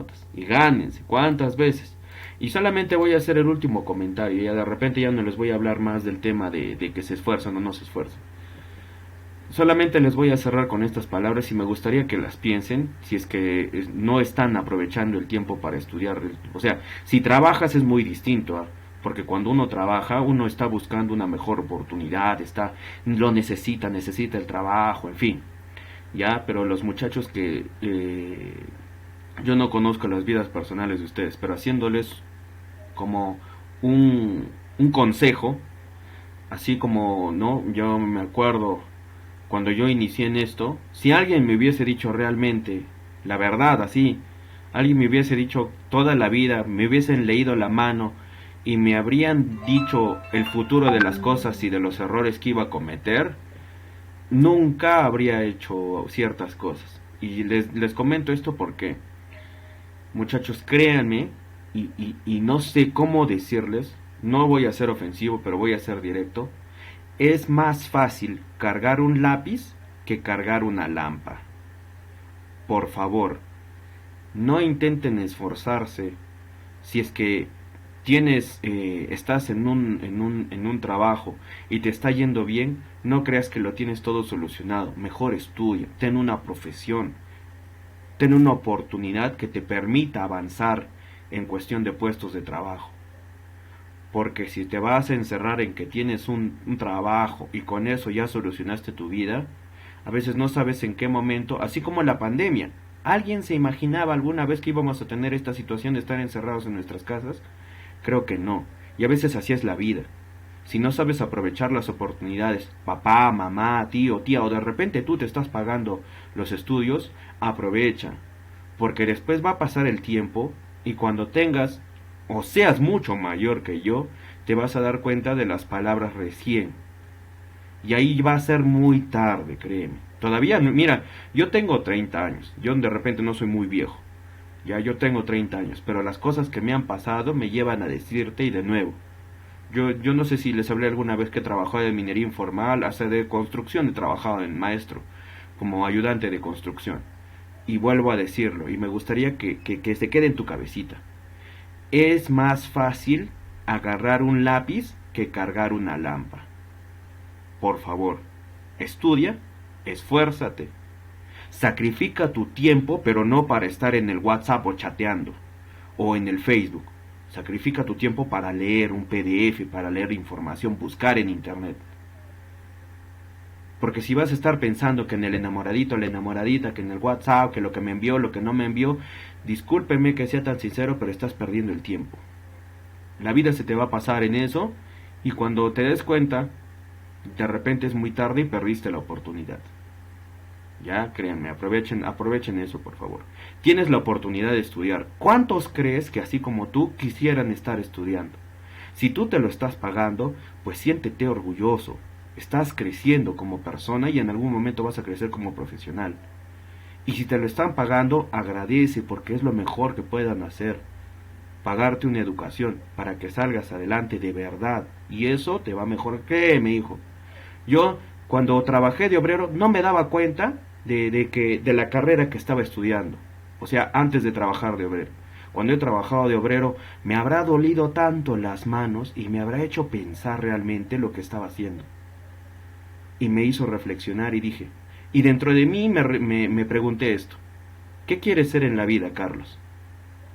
notas. Y gánense, ¿cuántas veces? Y solamente voy a hacer el último comentario. Ya de repente ya no les voy a hablar más del tema de que se esfuerzan o no se esfuerzan. Solamente les voy a cerrar con estas palabras y me gustaría que las piensen si es que no están aprovechando el tiempo para estudiar. O sea, si trabajas es muy distinto, ¿eh? Porque cuando uno trabaja, uno está buscando una mejor oportunidad, lo necesita el trabajo, en fin. Ya, pero los muchachos que yo no conozco las vidas personales de ustedes, pero haciéndoles como un consejo, así como, ¿no? Yo me acuerdo cuando yo inicié en esto, si alguien me hubiese dicho realmente la verdad, así, alguien me hubiese dicho toda la vida, me hubiesen leído la mano y me habrían dicho el futuro de las cosas y de los errores que iba a cometer, nunca habría hecho ciertas cosas. Y les comento esto porque, muchachos, créanme, y no sé cómo decirles, no voy a ser ofensivo, pero voy a ser directo, es más fácil cargar un lápiz que cargar una lámpara. Por favor, no intenten esforzarse si es que estás en un trabajo y te está yendo bien, no creas que lo tienes todo solucionado. Mejor estudia, ten una profesión, ten una oportunidad que te permita avanzar en cuestión de puestos de trabajo. Porque si te vas a encerrar en que tienes un trabajo y con eso ya solucionaste tu vida, a veces no sabes en qué momento, así como la pandemia. ¿Alguien se imaginaba alguna vez que íbamos a tener esta situación de estar encerrados en nuestras casas? Creo que no. Y a veces así es la vida. Si no sabes aprovechar las oportunidades, papá, mamá, tío, tía, o de repente tú te estás pagando los estudios, aprovecha. Porque después va a pasar el tiempo y cuando tengas o seas mucho mayor que yo, te vas a dar cuenta de las palabras recién. Y ahí va a ser muy tarde, créeme. Todavía, mira, yo tengo 30 años, yo de repente no soy muy viejo. Ya yo tengo 30 años, pero las cosas que me han pasado me llevan a decirte y de nuevo. Yo no sé si les hablé alguna vez que he trabajado de minería informal, hasta de construcción he trabajado en maestro, como ayudante de construcción. Y vuelvo a decirlo, y me gustaría que se quede en tu cabecita. Es más fácil agarrar un lápiz que cargar una lámpara. Por favor, estudia, esfuérzate, sacrifica tu tiempo, pero no para estar en el WhatsApp o chateando, o en el Facebook. Sacrifica tu tiempo para leer un PDF, para leer información, buscar en internet. Porque si vas a estar pensando que en el enamoradito, la enamoradita, que en el WhatsApp, que lo que me envió, lo que no me envió, discúlpeme que sea tan sincero, pero estás perdiendo el tiempo. La vida se te va a pasar en eso y cuando te des cuenta, de repente es muy tarde y perdiste la oportunidad. Ya, créanme, aprovechen eso, por favor. Tienes la oportunidad de estudiar. ¿Cuántos crees que así como tú quisieran estar estudiando? Si tú te lo estás pagando, pues siéntete orgulloso. Estás creciendo como persona y en algún momento vas a crecer como profesional. Y si te lo están pagando, agradece porque es lo mejor que puedan hacer. Pagarte una educación para que salgas adelante de verdad. Y eso te va mejor. Créeme, hijo. Yo, cuando trabajé de obrero, no me daba cuenta de la carrera que estaba estudiando. O sea, antes de trabajar de obrero. Cuando he trabajado de obrero, me habrá dolido tanto las manos y me habrá hecho pensar realmente lo que estaba haciendo. Y me hizo reflexionar y dije, y dentro de mí me pregunté esto, ¿qué quieres ser en la vida, Carlos?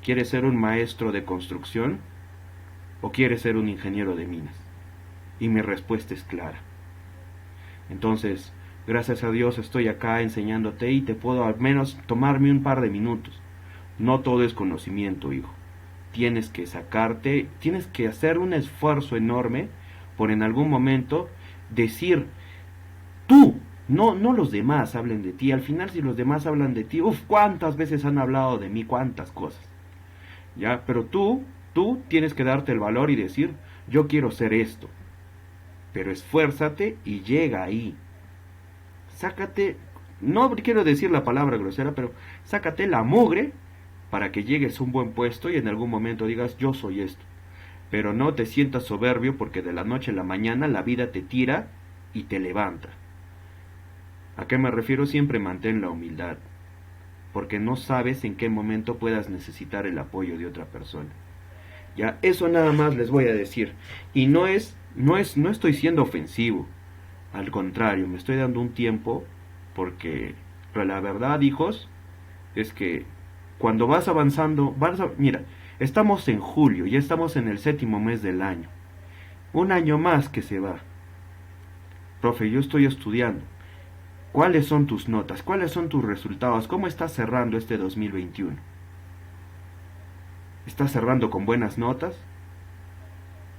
¿Quieres ser un maestro de construcción o quieres ser un ingeniero de minas? Y mi respuesta es clara. Entonces, gracias a Dios estoy acá enseñándote y te puedo al menos tomarme un par de minutos. No todo es conocimiento, hijo. Tienes que hacer un esfuerzo enorme por en algún momento decir, tú, no los demás hablen de ti. Al final si los demás hablan de ti, cuántas veces han hablado de mí, cuántas cosas. Ya, pero tú tienes que darte el valor y decir, yo quiero ser esto. Pero esfuérzate y llega ahí. Sácate, no quiero decir la palabra grosera, pero sácate la mugre para que llegues a un buen puesto y en algún momento digas, yo soy esto. Pero no te sientas soberbio porque de la noche a la mañana la vida te tira y te levanta. ¿A qué me refiero? Siempre mantén la humildad. porque no sabes en qué momento puedas necesitar el apoyo de otra persona. Ya, eso nada más les voy a decir. Y no estoy siendo ofensivo. Al contrario, me estoy dando un tiempo porque la verdad, hijos, es que cuando vas avanzando, mira, estamos en julio, ya estamos en el 7º mes del año. Un año más que se va. Profe, yo estoy estudiando. ¿Cuáles son tus notas? ¿Cuáles son tus resultados? ¿Cómo estás cerrando este 2021? ¿Estás cerrando con buenas notas?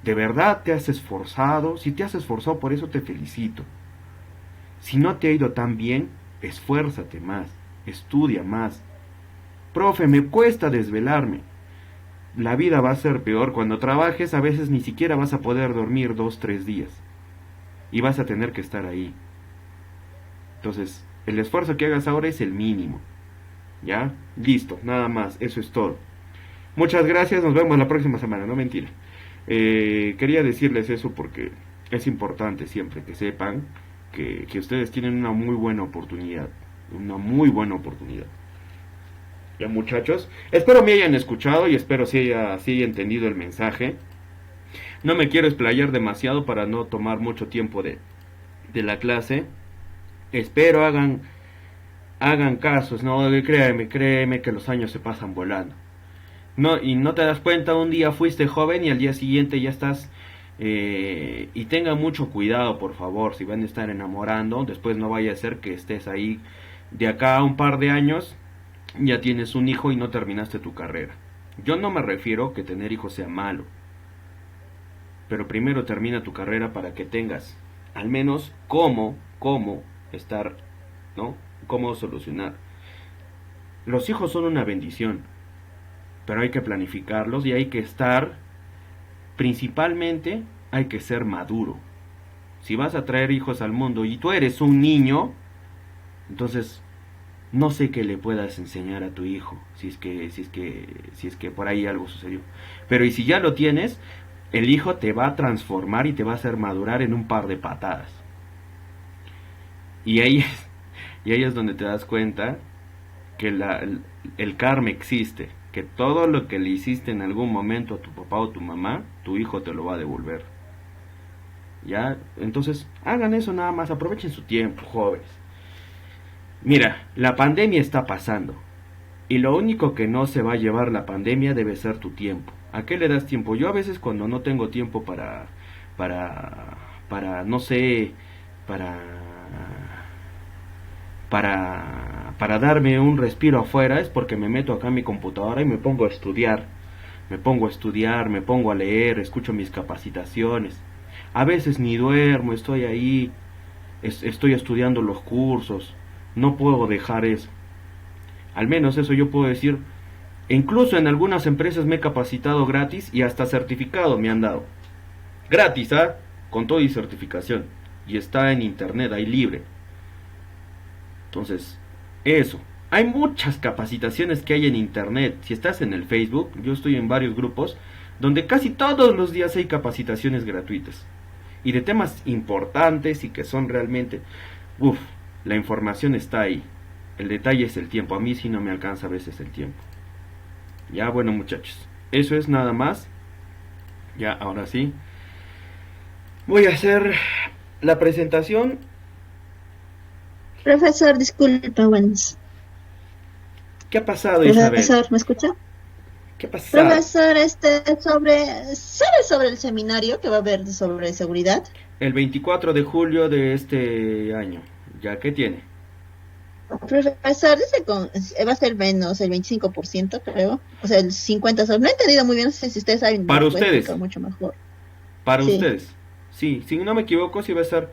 ¿De verdad te has esforzado? Si te has esforzado, por eso te felicito. Si no te ha ido tan bien, esfuérzate más, estudia más. Profe, me cuesta desvelarme. La vida va a ser peor. Cuando trabajes, a veces ni siquiera vas a poder dormir 2, 3 días. Y vas a tener que estar ahí. Entonces, el esfuerzo que hagas ahora es el mínimo. ¿Ya? Listo, nada más, eso es todo. Muchas gracias, nos vemos la próxima semana, no mentira. Quería decirles eso porque es importante siempre que sepan que ustedes tienen una muy buena oportunidad. Una muy buena oportunidad. Ya, muchachos, espero me hayan escuchado y espero si haya entendido el mensaje. No me quiero explayar demasiado para no tomar mucho tiempo de la clase. Espero hagan casos, no, créeme que los años se pasan volando. No, y no te das cuenta, un día fuiste joven y al día siguiente ya estás. Y tengan mucho cuidado, por favor, si van a estar enamorando, después no vaya a ser que estés ahí de acá a un par de años, ya tienes un hijo y no terminaste tu carrera. Yo no me refiero que tener hijos sea malo, pero primero termina tu carrera para que tengas al menos cómo estar, ¿no? Cómo solucionar. Los hijos son una bendición, pero hay que planificarlos y hay que estar, principalmente hay que ser maduro. Si vas a traer hijos al mundo y tú eres un niño, entonces no sé qué le puedas enseñar a tu hijo, si es que por ahí algo sucedió. Pero y si ya lo tienes, el hijo te va a transformar y te va a hacer madurar en un par de patadas. Y ahí es donde te das cuenta que el karma existe, que todo lo que le hiciste en algún momento a tu papá o tu mamá, tu hijo te lo va a devolver. ¿Ya? Entonces, hagan eso nada más, aprovechen su tiempo, jóvenes. Mira, la pandemia está pasando, y lo único que no se va a llevar la pandemia debe ser tu tiempo. ¿A qué le das tiempo? Yo a veces cuando no tengo tiempo para no sé, para darme un respiro afuera, es porque me meto acá en mi computadora y me pongo a estudiar. Me pongo a leer, escucho mis capacitaciones. A veces ni duermo, estoy ahí, estoy estudiando los cursos. No puedo dejar eso. Al menos eso yo puedo decir. Incluso en algunas empresas me he capacitado gratis y hasta certificado me han dado. Gratis, ¿ah? Con todo y certificación. Y está en internet, ahí libre. Entonces, eso. Hay muchas capacitaciones que hay en internet. Si estás en el Facebook, yo estoy en varios grupos donde casi todos los días hay capacitaciones gratuitas. Y de temas importantes y que son realmente... la información está ahí. El detalle es el tiempo. A mí sí no me alcanza a veces el tiempo. Ya, bueno, muchachos. Eso es nada más. Ya, ahora sí. Voy a hacer la presentación. Profesor, disculpa, buenas. ¿Qué ha pasado, Isabel? Profesor, ¿me escucha? ¿Qué ha pasado? Profesor, ¿sabe sobre el seminario que va a haber sobre seguridad? El 24 de julio de este año. ¿Ya qué tiene? Profesor, va a ser menos el 25%, creo. O sea, el 50%. No he entendido muy bien, no sé si ustedes saben, me Para lo puede ustedes. explicar mucho mejor. Para Sí. ustedes. Sí, si no me equivoco, sí va a ser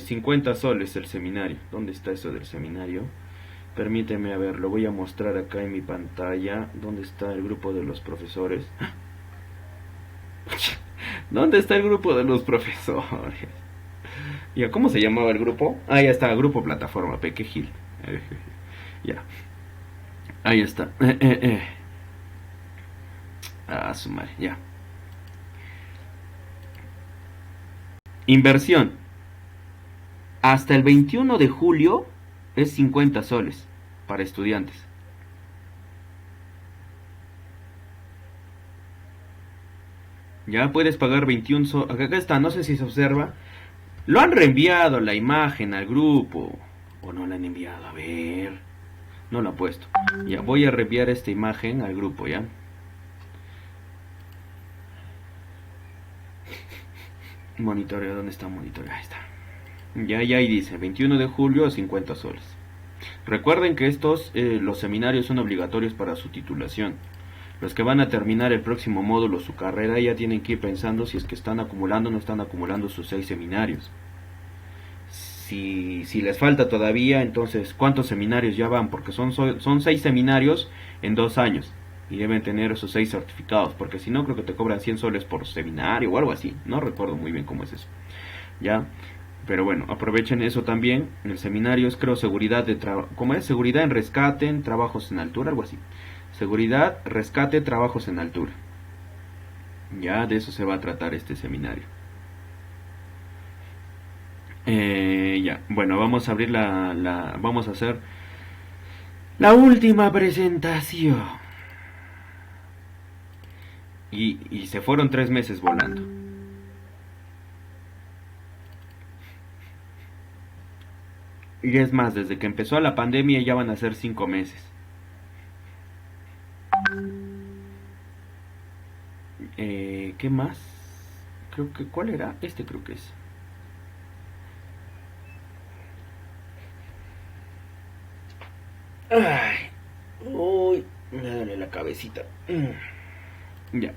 50 soles el seminario. ¿Dónde está eso del seminario? Permíteme, a ver, lo voy a mostrar acá en mi pantalla. ¿Dónde está el grupo de los profesores? ¿Dónde está el grupo de los profesores? ¿Ya cómo se llamaba el grupo? Ah, ya está, Grupo Plataforma, Peque Gil. Ya. Ahí está. Ah, su madre, ya. Inversión. Hasta el 21 de julio es 50 soles para estudiantes. Ya puedes pagar 21 soles. Acá está, no sé si se observa. Lo han reenviado la imagen al grupo. O no la han enviado, a ver. No lo ha puesto. Ya, voy a reenviar esta imagen al grupo, ¿ya? Monitoreo, ¿dónde está monitoreo? Ahí está. Ya ahí dice, 21 de julio a 50 soles. Recuerden que los seminarios son obligatorios para su titulación. Los que van a terminar el próximo módulo, su carrera, ya tienen que ir pensando si es que están acumulando o no están acumulando sus 6 seminarios. Si les falta todavía, entonces, ¿cuántos seminarios ya van? Porque son 6 seminarios en 2 años. Y deben tener esos 6 certificados. Porque si no, creo que te cobran 100 soles por seminario o algo así. No recuerdo muy bien cómo es eso. ¿Ya? Pero bueno, aprovechen eso también. El seminario es, creo, seguridad de trabajo. ¿Cómo es? Seguridad en rescate, en trabajos en altura, algo así. Seguridad, rescate, trabajos en altura. Ya de eso se va a tratar este seminario. Ya, bueno, vamos a abrir vamos a hacer la última presentación. Y se fueron 3 meses volando. Y es más, desde que empezó la pandemia ya van a ser 5 meses. ¿Qué más? Creo que, ¿cuál era? Creo que es. Ay, uy, me duele la cabecita. Ya.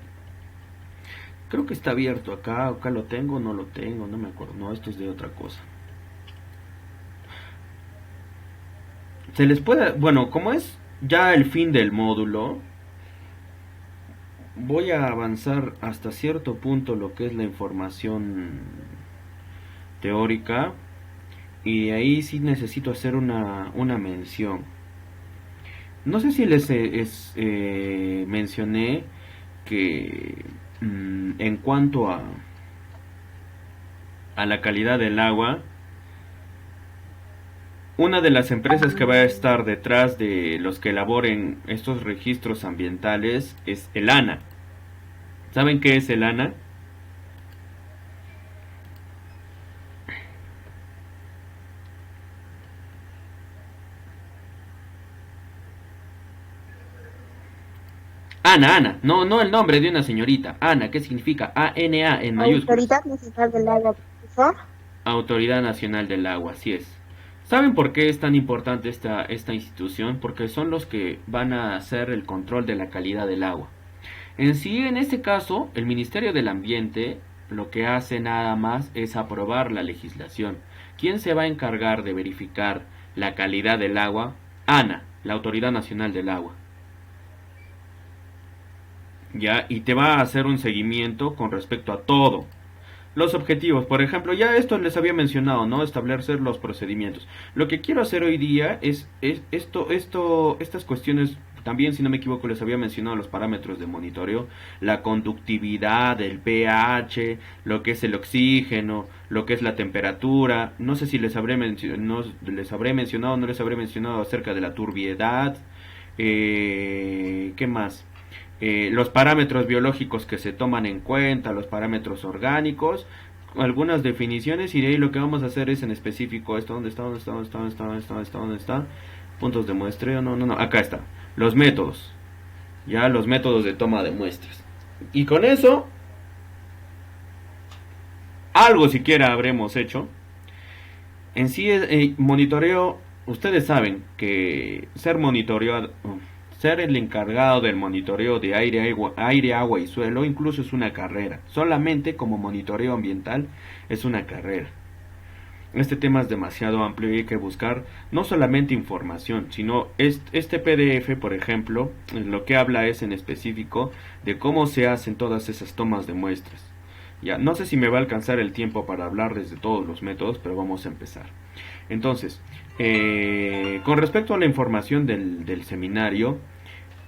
Creo que está abierto acá. Acá lo tengo, no lo tengo, no me acuerdo. No, esto es de otra cosa. Se les puede, bueno, como es ya el fin del módulo, voy a avanzar hasta cierto punto lo que es la información teórica. Y ahí sí necesito hacer una mención. No sé si les mencioné que en cuanto a la calidad del agua, una de las empresas que va a estar detrás de los que elaboren estos registros ambientales es el ANA. ¿Saben qué es el ANA? Ana, no el nombre de una señorita. Ana, ¿qué significa? ANA en mayúsculas. Autoridad Nacional del Agua, profesor. Autoridad Nacional del Agua, así es. ¿Saben por qué es tan importante esta institución? Porque son los que van a hacer el control de la calidad del agua. En sí, en este caso, el Ministerio del Ambiente lo que hace nada más es aprobar la legislación. ¿Quién se va a encargar de verificar la calidad del agua? ANA, la Autoridad Nacional del Agua. Ya, y te va a hacer un seguimiento con respecto a todo. Los objetivos, por ejemplo, ya esto les había mencionado, ¿no? Establecer los procedimientos. Lo que quiero hacer hoy día es estas cuestiones, también si no me equivoco les había mencionado los parámetros de monitoreo, la conductividad, el pH, lo que es el oxígeno, lo que es la temperatura. No sé si les habré mencionado o no les habré mencionado acerca de la turbiedad. ¿Qué más? Los parámetros biológicos que se toman en cuenta, los parámetros orgánicos, algunas definiciones, y de ahí lo que vamos a hacer es en específico esto. ¿Dónde está? Puntos de muestreo, no, acá está, los métodos, ya los métodos de toma de muestras, y con eso algo siquiera habremos hecho. En sí, monitoreo, ustedes saben que ser el encargado del monitoreo de aire, agua y suelo incluso es una carrera. Solamente como monitoreo ambiental es una carrera. Este tema es demasiado amplio y hay que buscar no solamente información, sino este PDF, por ejemplo, lo que habla es en específico de cómo se hacen todas esas tomas de muestras. Ya, no sé si me va a alcanzar el tiempo para hablarles de todos los métodos, pero vamos a empezar. Entonces, con respecto a la información del seminario,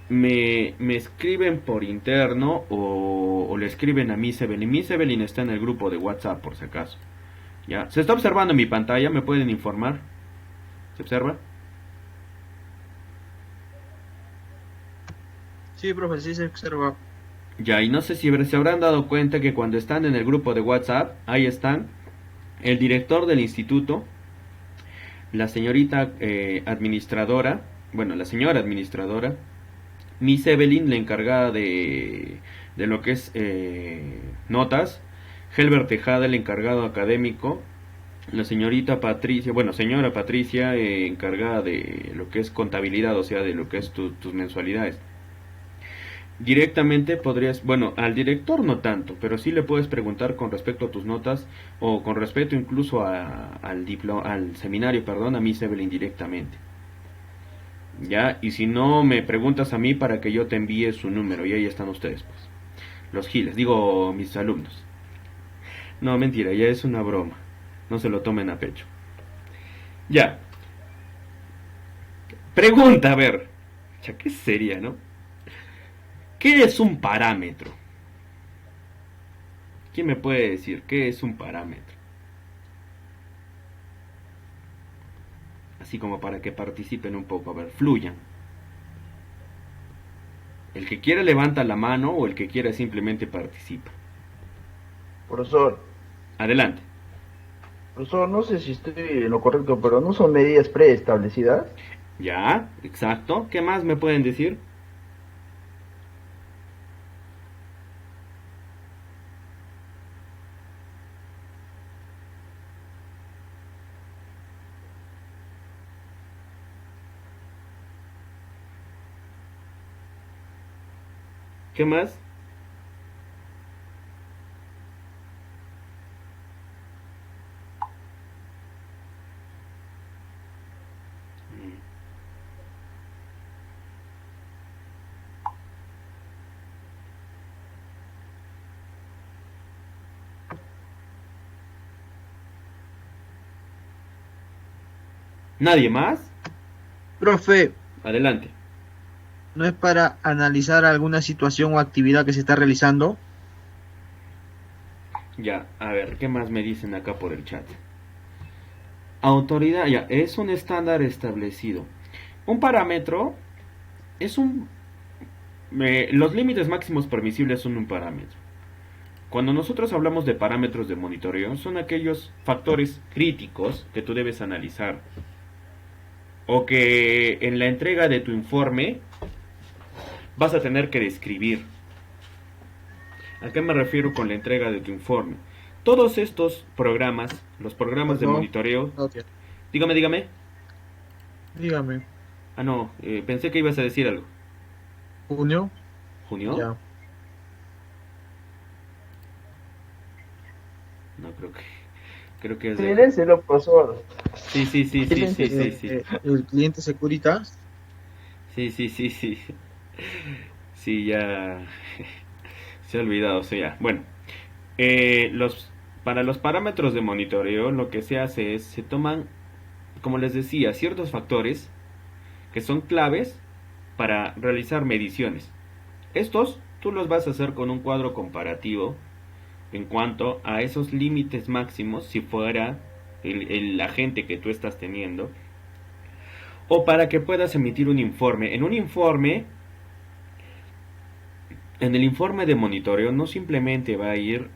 me escriben por interno o le escriben a Miss Evelyn. Miss Evelyn está en el grupo de WhatsApp, por si acaso. ¿Ya? Se está observando en mi pantalla, ¿me pueden informar? ¿Se observa? Sí, profe, sí se observa. Ya, y no sé si se habrán dado cuenta que cuando están en el grupo de WhatsApp, ahí están el director del instituto, la señorita administradora, bueno, la señora administradora, Miss Evelyn, la encargada de lo que es notas, Helbert Tejada, el encargado académico, la señorita Patricia, bueno, señora Patricia, encargada de lo que es contabilidad, o sea, de lo que es tus mensualidades. Directamente podrías, bueno, al director no tanto, pero sí le puedes preguntar con respecto a tus notas o con respecto incluso al seminario, perdón, a Miss Evelyn directamente. Ya, y si no, me preguntas a mí para que yo te envíe su número y ahí están ustedes, pues. Los giles, digo mis alumnos. No, mentira, ya es una broma. No se lo tomen a pecho. Ya. Pregunta, a ver. Ya, qué seria, ¿no? ¿Qué es un parámetro? ¿Quién me puede decir qué es un parámetro? Así como para que participen un poco, a ver, fluyan. El que quiere levanta la mano o el que quiere simplemente participa. Profesor, Adelante. profesor, no sé si estoy en lo correcto, pero ¿no son medidas preestablecidas? Ya, exacto. ¿Qué más me pueden decir? ¿Qué más? ¿Nadie más? Profe, Adelante. ¿no es para analizar alguna situación o actividad que se está realizando? Ya, a ver, ¿qué más me dicen acá por el chat? Autoridad, ya, es un estándar establecido. Un parámetro es los límites máximos permisibles son un parámetro. Cuando nosotros hablamos de parámetros de monitoreo, son aquellos factores críticos que tú debes analizar. O que en la entrega de tu informe vas a tener que describir. ¿A qué me refiero con la entrega de tu informe? Todos estos programas, los programas de No, monitoreo... ok. Dígame. Dígame, Ah, no, pensé que ibas a decir algo. junio, ¿Junio? ya. No, creo que es de... Siléncelo, profesor. Sí. El cliente Securitas, Sí. Sí, ya se ha olvidado, o sea, bueno, para los parámetros de monitoreo lo que se hace es, se toman, como les decía, ciertos factores que son claves para realizar mediciones. Estos tú los vas a hacer con un cuadro comparativo en cuanto a esos límites máximos, si fuera el agente que tú estás teniendo, o para que puedas emitir un informe. En el informe de monitoreo no simplemente va a ir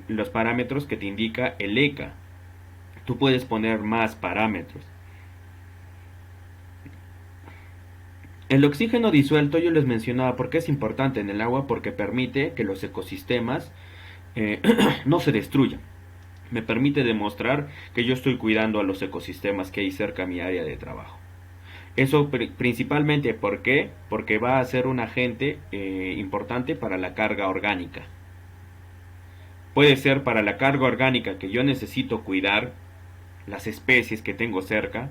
los parámetros que te indica el ECA. Tú puedes poner más parámetros. El oxígeno disuelto yo les mencionaba porque es importante en el agua, porque permite que los ecosistemas no se destruyan. Me permite demostrar que yo estoy cuidando a los ecosistemas que hay cerca a mi área de trabajo. Eso principalmente, ¿por qué? Porque va a ser un agente importante para la carga orgánica. Puede ser para la carga orgánica que yo necesito cuidar, las especies que tengo cerca.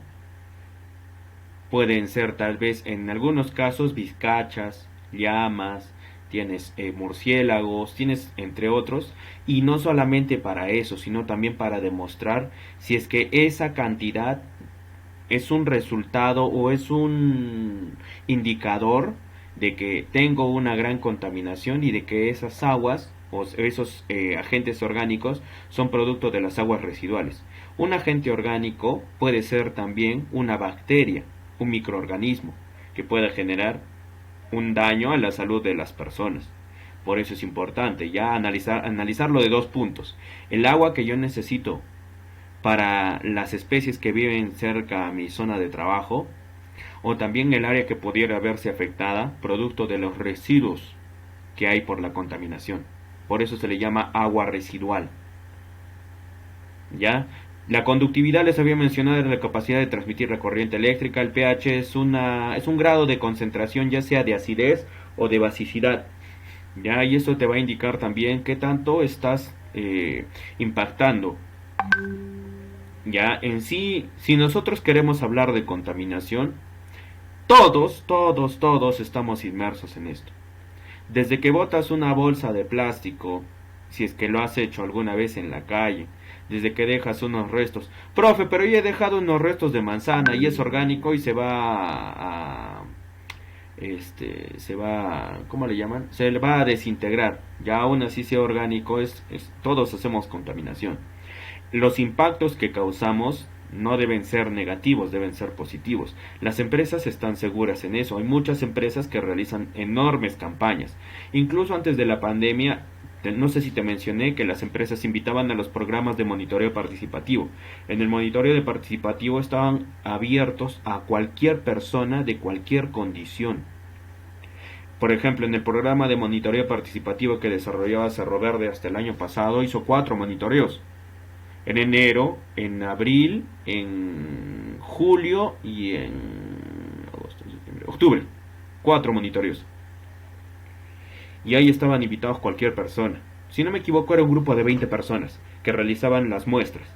Pueden ser tal vez en algunos casos vizcachas, llamas, tienes murciélagos, tienes entre otros, y no solamente para eso, sino también para demostrar si es que esa cantidad es un resultado o es un indicador de que tengo una gran contaminación y de que esas aguas o esos agentes orgánicos son producto de las aguas residuales. Un agente orgánico puede ser también una bacteria, un microorganismo que pueda generar un daño a la salud de las personas. Por eso es importante ya analizarlo de dos puntos. El agua que yo necesito para las especies que viven cerca a mi zona de trabajo, o también el área que pudiera verse afectada producto de los residuos que hay por la contaminación. Por eso se le llama agua residual. ¿Ya? La conductividad, les había mencionado, es la capacidad de transmitir la corriente eléctrica. El pH es un grado de concentración, ya sea de acidez o de basicidad. ¿Ya? Y eso te va a indicar también qué tanto estás impactando. Ya, en sí, si nosotros queremos hablar de contaminación, todos estamos inmersos en esto. Desde que botas una bolsa de plástico, si es que lo has hecho alguna vez en la calle, desde que dejas unos restos. Profe, pero yo he dejado unos restos de manzana y es orgánico y se va ¿cómo le llaman? Se le va a desintegrar. Ya aún así sea orgánico, todos hacemos contaminación. Los impactos que causamos no deben ser negativos, deben ser positivos. Las empresas están seguras en eso. Hay muchas empresas que realizan enormes campañas. Incluso antes de la pandemia, no sé si te mencioné que las empresas invitaban a los programas de monitoreo participativo. En el monitoreo participativo estaban abiertos a cualquier persona de cualquier condición. Por ejemplo, en el programa de monitoreo participativo que desarrollaba Cerro Verde hasta el año pasado, hizo 4 monitoreos. En enero, en abril, en julio y en octubre. 4 monitoreos. Y ahí estaban invitados cualquier persona. Si no me equivoco, era un grupo de 20 personas que realizaban las muestras.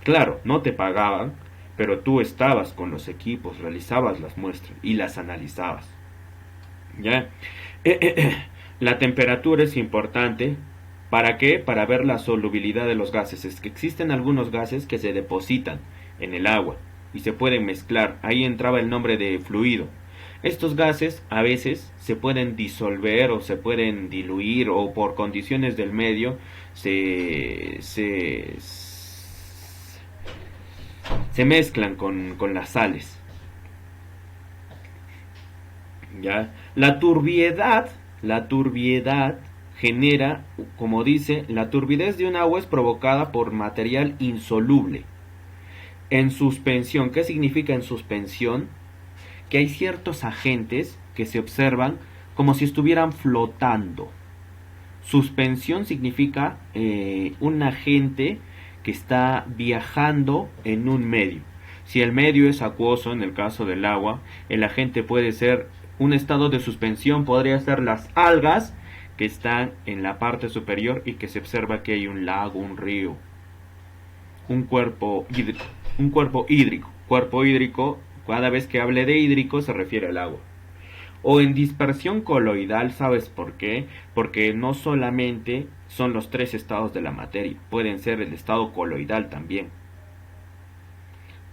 Claro, no te pagaban, pero tú estabas con los equipos, realizabas las muestras y las analizabas. ¿Ya? La temperatura es importante. ¿Para qué? Para ver la solubilidad de los gases. Es que existen algunos gases que se depositan en el agua y se pueden mezclar. Ahí entraba el nombre de fluido. Estos gases a veces se pueden disolver o se pueden diluir o por condiciones del medio se mezclan con las sales. ¿Ya? La turbiedad genera, como dice, la turbidez de un agua es provocada por material insoluble en suspensión. ¿Qué significa en suspensión? Que hay ciertos agentes que se observan como si estuvieran flotando. Suspensión significa un agente que está viajando en un medio. Si el medio es acuoso, en el caso del agua, el agente puede ser un estado de suspensión, podría ser las algas que están en la parte superior y que se observa que hay un lago, un río, un cuerpo hídrico. Cuerpo hídrico, cada vez que hable de hídrico se refiere al agua. O en dispersión coloidal, ¿sabes por qué? Porque no solamente son los 3 estados de la materia, pueden ser el estado coloidal también.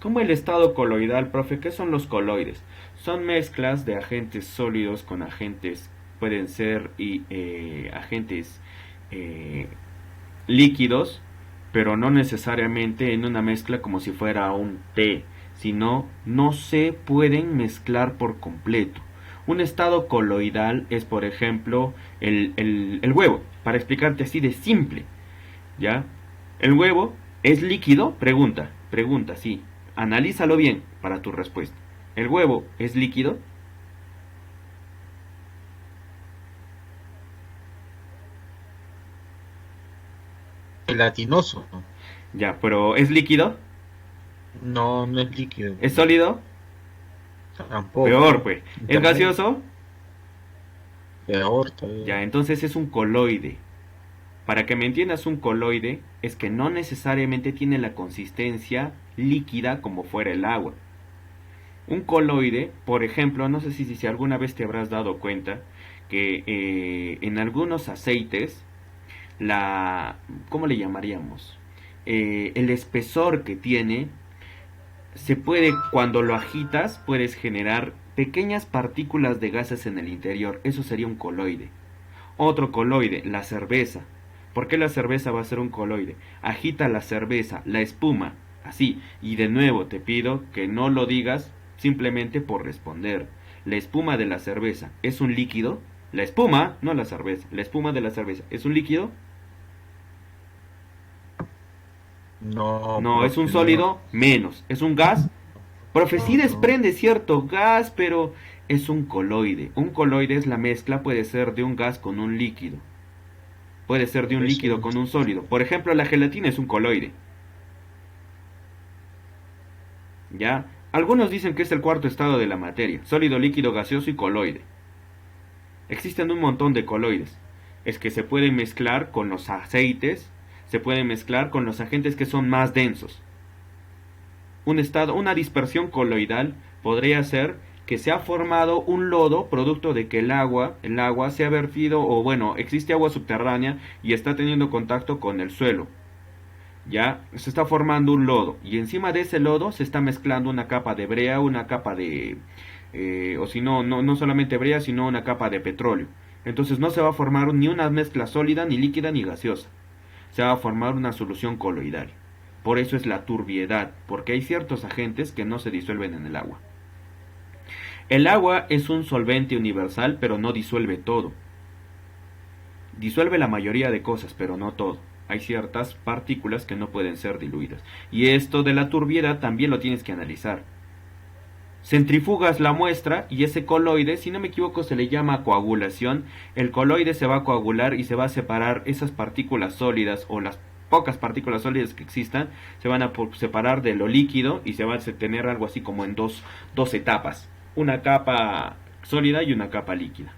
¿Cómo el estado coloidal, profe? ¿Qué son los coloides? Son mezclas de agentes sólidos con agentes, pueden ser agentes líquidos, pero no necesariamente en una mezcla como si fuera un té, sino no se pueden mezclar por completo. Un estado coloidal es, por ejemplo, el huevo, para explicarte así de simple, ¿ya? ¿El huevo es líquido? Pregunta, sí. Analízalo bien para tu respuesta. ¿El huevo es líquido? Gelatinoso. Ya, pero ¿es líquido? No, no es líquido. ¿Es sólido? Tampoco. Peor, pues. ¿Es gaseoso? Peor todavía. Ya, entonces es un coloide. Para que me entiendas, un coloide es que no necesariamente tiene la consistencia líquida como fuera el agua. Un coloide, por ejemplo, no sé si alguna vez te habrás dado cuenta que en algunos aceites, ¿cómo le llamaríamos? El espesor que tiene, cuando lo agitas, puedes generar pequeñas partículas de gases en el interior. Eso sería un coloide. Otro coloide, la cerveza. ¿Por qué la cerveza va a ser un coloide? Agita la cerveza, la espuma, así. Y de nuevo te pido que no lo digas simplemente por responder. ¿la espuma de la cerveza es un líquido? La espuma, no la cerveza, la espuma de la cerveza, ¿es un líquido? No, No, es un profe, no. sólido, menos. ¿Es un gas? Profe, sí desprende cierto gas, pero es un coloide. Un coloide es la mezcla, puede ser de un gas con un líquido. Puede ser de un Pues líquido sí. con un sólido. Por ejemplo, la gelatina es un coloide. ¿Ya? Algunos dicen que es el cuarto estado de la materia. Sólido, líquido, gaseoso y coloide. Existen un montón de coloides. Es que se pueden mezclar con los aceites, se pueden mezclar con los agentes que son más densos. Una dispersión coloidal podría ser que se ha formado un lodo producto de que el agua se ha vertido, o bueno, existe agua subterránea y está teniendo contacto con el suelo. Ya se está formando un lodo y encima de ese lodo se está mezclando una capa de brea, una capa de o si no, no solamente brea, sino una capa de petróleo. Entonces no se va a formar ni una mezcla sólida, ni líquida, ni gaseosa. Se va a formar una solución coloidal. Por eso es la turbiedad, porque hay ciertos agentes que no se disuelven en el agua. El agua es un solvente universal, pero no disuelve todo. Disuelve la mayoría de cosas, pero no todo. Hay ciertas partículas que no pueden ser diluidas. Y esto de la turbiedad también lo tienes que analizar. Centrifugas la muestra y ese coloide, si no me equivoco, se le llama coagulación. El coloide se va a coagular y se va a separar esas partículas sólidas, o las pocas partículas sólidas que existan, se van a separar de lo líquido y se va a tener algo así como en dos etapas. Una capa sólida y una capa líquida.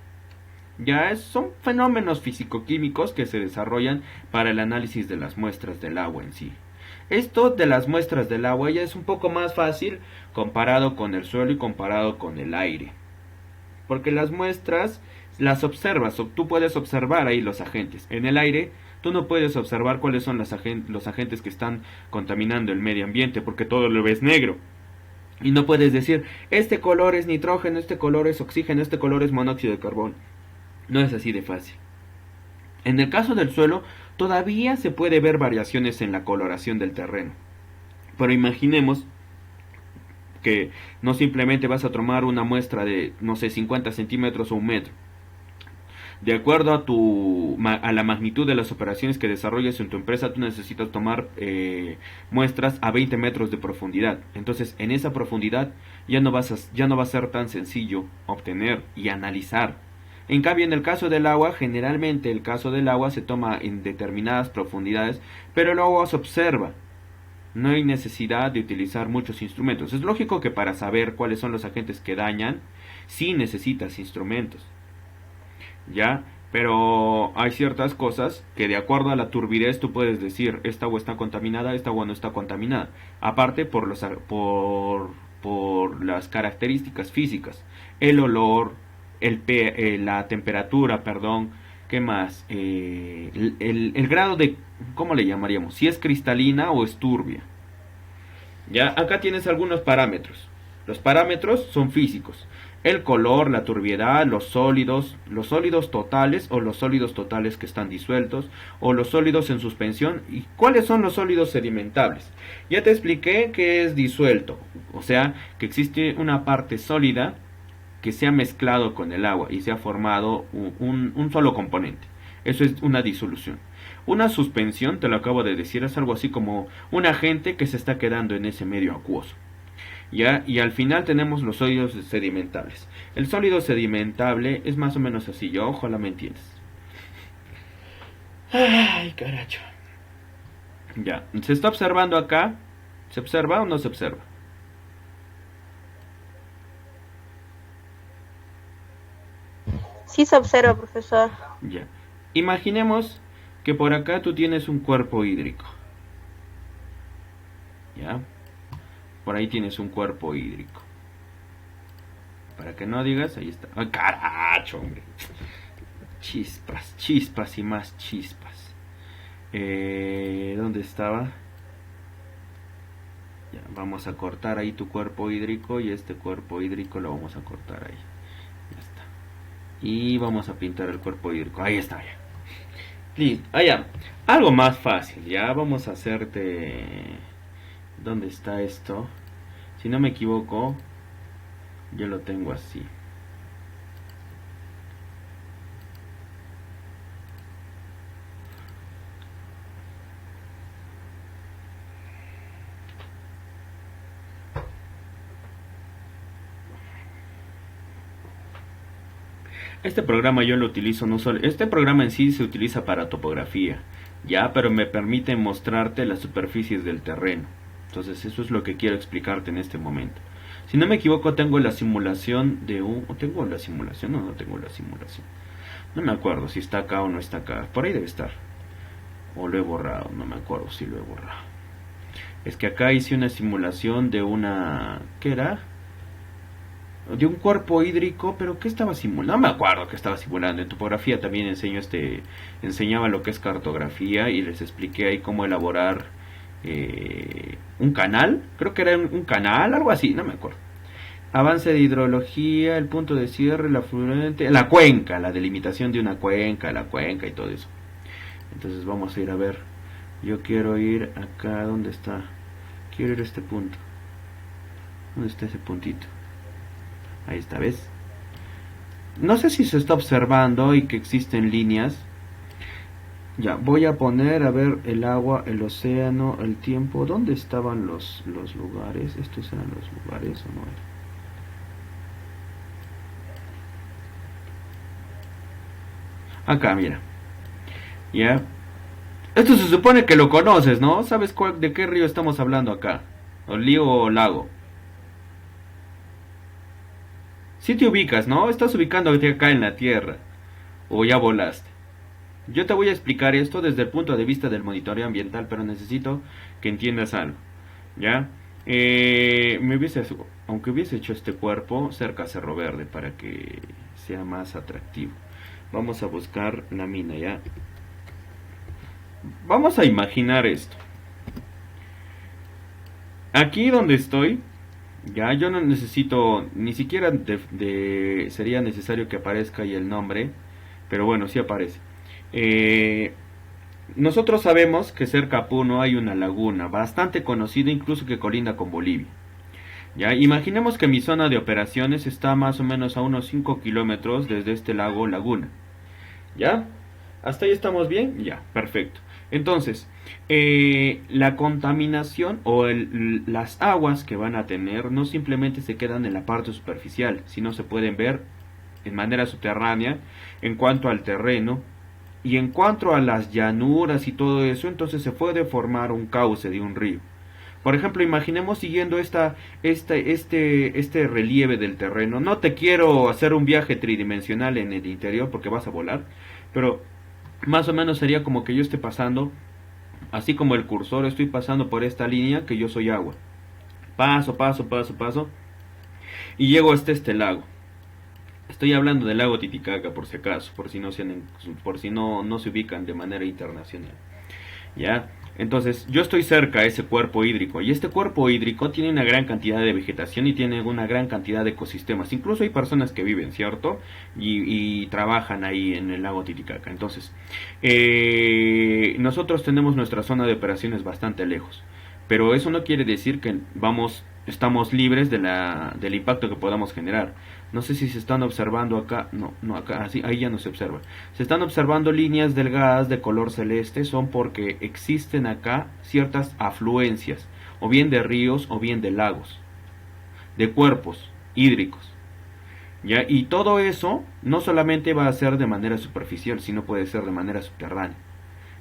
Son fenómenos físico-químicos que se desarrollan para el análisis de las muestras del agua en sí. Esto de las muestras del agua ya es un poco más fácil comparado con el suelo y comparado con el aire. Porque las muestras las observas, o tú puedes observar ahí los agentes. En el aire tú no puedes observar cuáles son los agentes que están contaminando el medio ambiente, porque todo lo ves negro. Y no puedes decir, este color es nitrógeno, este color es oxígeno, este color es monóxido de carbono. No es así de fácil. En el caso del suelo, todavía se puede ver variaciones en la coloración del terreno. Pero imaginemos que no simplemente vas a tomar una muestra de, no sé, 50 centímetros o 1 metro. De acuerdo a la magnitud de las operaciones que desarrolles en tu empresa, tú necesitas tomar muestras a 20 metros de profundidad. Entonces, en esa profundidad ya no va a ser tan sencillo obtener y analizar. En cambio, en el caso del agua, generalmente el caso del agua se toma en determinadas profundidades, pero el agua se observa. No hay necesidad de utilizar muchos instrumentos. Es lógico que para saber cuáles son los agentes que dañan, sí necesitas instrumentos. ¿Ya? Pero hay ciertas cosas que de acuerdo a la turbidez tú puedes decir, esta agua está contaminada, esta agua no está contaminada. Aparte por las características físicas, el olor, la temperatura, perdón, ¿qué más? El grado de, ¿cómo le llamaríamos? Si es cristalina o es turbia. Ya, acá tienes algunos parámetros. Los parámetros son físicos. El color, la turbiedad, los sólidos totales o los sólidos totales que están disueltos o los sólidos en suspensión. ¿Y cuáles son los sólidos sedimentables? Ya te expliqué que es disuelto, o sea, que existe una parte sólida que se ha mezclado con el agua y se ha formado un solo componente. Eso es una disolución. Una suspensión, te lo acabo de decir, es algo así como un agente que se está quedando en ese medio acuoso. ¿Ya? Y al final tenemos los sólidos sedimentables. El sólido sedimentable es más o menos así, yo ojalá me entiendas. Ay, caracho. Ya, ¿se está observando acá? ¿Se observa o no se observa? Sí se observa, profesor. Ya. Imaginemos que por acá tú tienes un cuerpo hídrico. ¿Ya? Por ahí tienes un cuerpo hídrico. Para que no digas, ahí está. ¡Ay, caracho, hombre! Chispas, chispas y más chispas. ¿Dónde estaba? Ya, vamos a cortar ahí tu cuerpo hídrico y este cuerpo hídrico lo vamos a cortar ahí. Ya está. Y vamos a pintar el cuerpo hídrico. Ahí está, ya. Listo. Ah, ya. Algo más fácil, ya. Vamos a hacerte... ¿Dónde está esto? Si no me equivoco, yo lo tengo así. Este programa yo lo utilizo no solo, este programa en sí se utiliza para topografía, ya, pero me permite mostrarte las superficies del terreno. Entonces eso es lo que quiero explicarte en este momento. Si no me equivoco, tengo la simulación de un... ¿Tengo la simulación o no tengo la simulación? No me acuerdo si está acá o no está acá. Por ahí debe estar. O lo he borrado, no me acuerdo si lo he borrado. Es que acá hice una simulación de una... ¿Qué era? De un cuerpo hídrico, pero ¿qué estaba simulando? No me acuerdo qué estaba simulando. En topografía también enseñaba lo que es cartografía y les expliqué ahí cómo elaborar un canal. Creo que era un canal, algo así, no me acuerdo. Avance de hidrología, el punto de cierre, la afluente, la cuenca, la delimitación de una cuenca, la cuenca y todo eso. Entonces vamos a ir a ver. Yo quiero ir acá, ¿dónde está? Quiero ir a este punto. ¿Dónde está ese puntito? Ahí está, ¿ves? No sé si se está observando y que existen líneas. Ya, voy a poner a ver el agua, el océano, el tiempo. ¿Dónde estaban los lugares? ¿Estos eran los lugares o no eran? Acá, mira. Ya. Esto se supone que lo conoces, ¿no? ¿Sabes de qué río estamos hablando acá? ¿O río o lago? Si te ubicas, ¿no? Estás ubicándote acá en la tierra. O ya volaste. Yo te voy a explicar esto desde el punto de vista del monitoreo ambiental, pero necesito que entiendas algo. ¿Ya? Aunque hubiese hecho este cuerpo cerca a Cerro Verde para que sea más atractivo. Vamos a buscar la mina, ¿ya? Vamos a imaginar esto. Aquí donde estoy, ya yo no necesito, ni siquiera sería necesario que aparezca ahí el nombre, pero bueno, sí aparece. Nosotros sabemos que cerca a Puno hay una laguna bastante conocida, incluso que colinda con Bolivia. Ya, imaginemos que mi zona de operaciones está más o menos a unos 5 kilómetros desde este lago laguna. ¿Ya? ¿Hasta ahí estamos bien? Ya, perfecto. Entonces, la contaminación o las aguas que van a tener no simplemente se quedan en la parte superficial, sino se pueden ver en manera subterránea en cuanto al terreno y en cuanto a las llanuras y todo eso. Entonces se puede formar un cauce de un río. Por ejemplo, imaginemos siguiendo este relieve del terreno. No te quiero hacer un viaje tridimensional en el interior porque vas a volar, pero más o menos sería como que yo esté pasando, así como el cursor, estoy pasando por esta línea que yo soy agua. Paso, paso, paso, paso. Y llego hasta este lago. Estoy hablando del lago Titicaca por si acaso, por si no se ubican de manera internacional. ¿Ya? Entonces, yo estoy cerca a ese cuerpo hídrico y este cuerpo hídrico tiene una gran cantidad de vegetación y tiene una gran cantidad de ecosistemas. Incluso hay personas que viven, ¿cierto? Y trabajan ahí en el lago Titicaca. Entonces, nosotros tenemos nuestra zona de operaciones bastante lejos, pero eso no quiere decir que estamos libres del impacto que podamos generar. No sé si se están observando acá, no acá, así, ahí ya no se observa. Se están observando líneas delgadas de color celeste, son porque existen acá ciertas afluencias, o bien de ríos o bien de lagos, de cuerpos hídricos. ¿Ya? Y todo eso no solamente va a ser de manera superficial, sino puede ser de manera subterránea.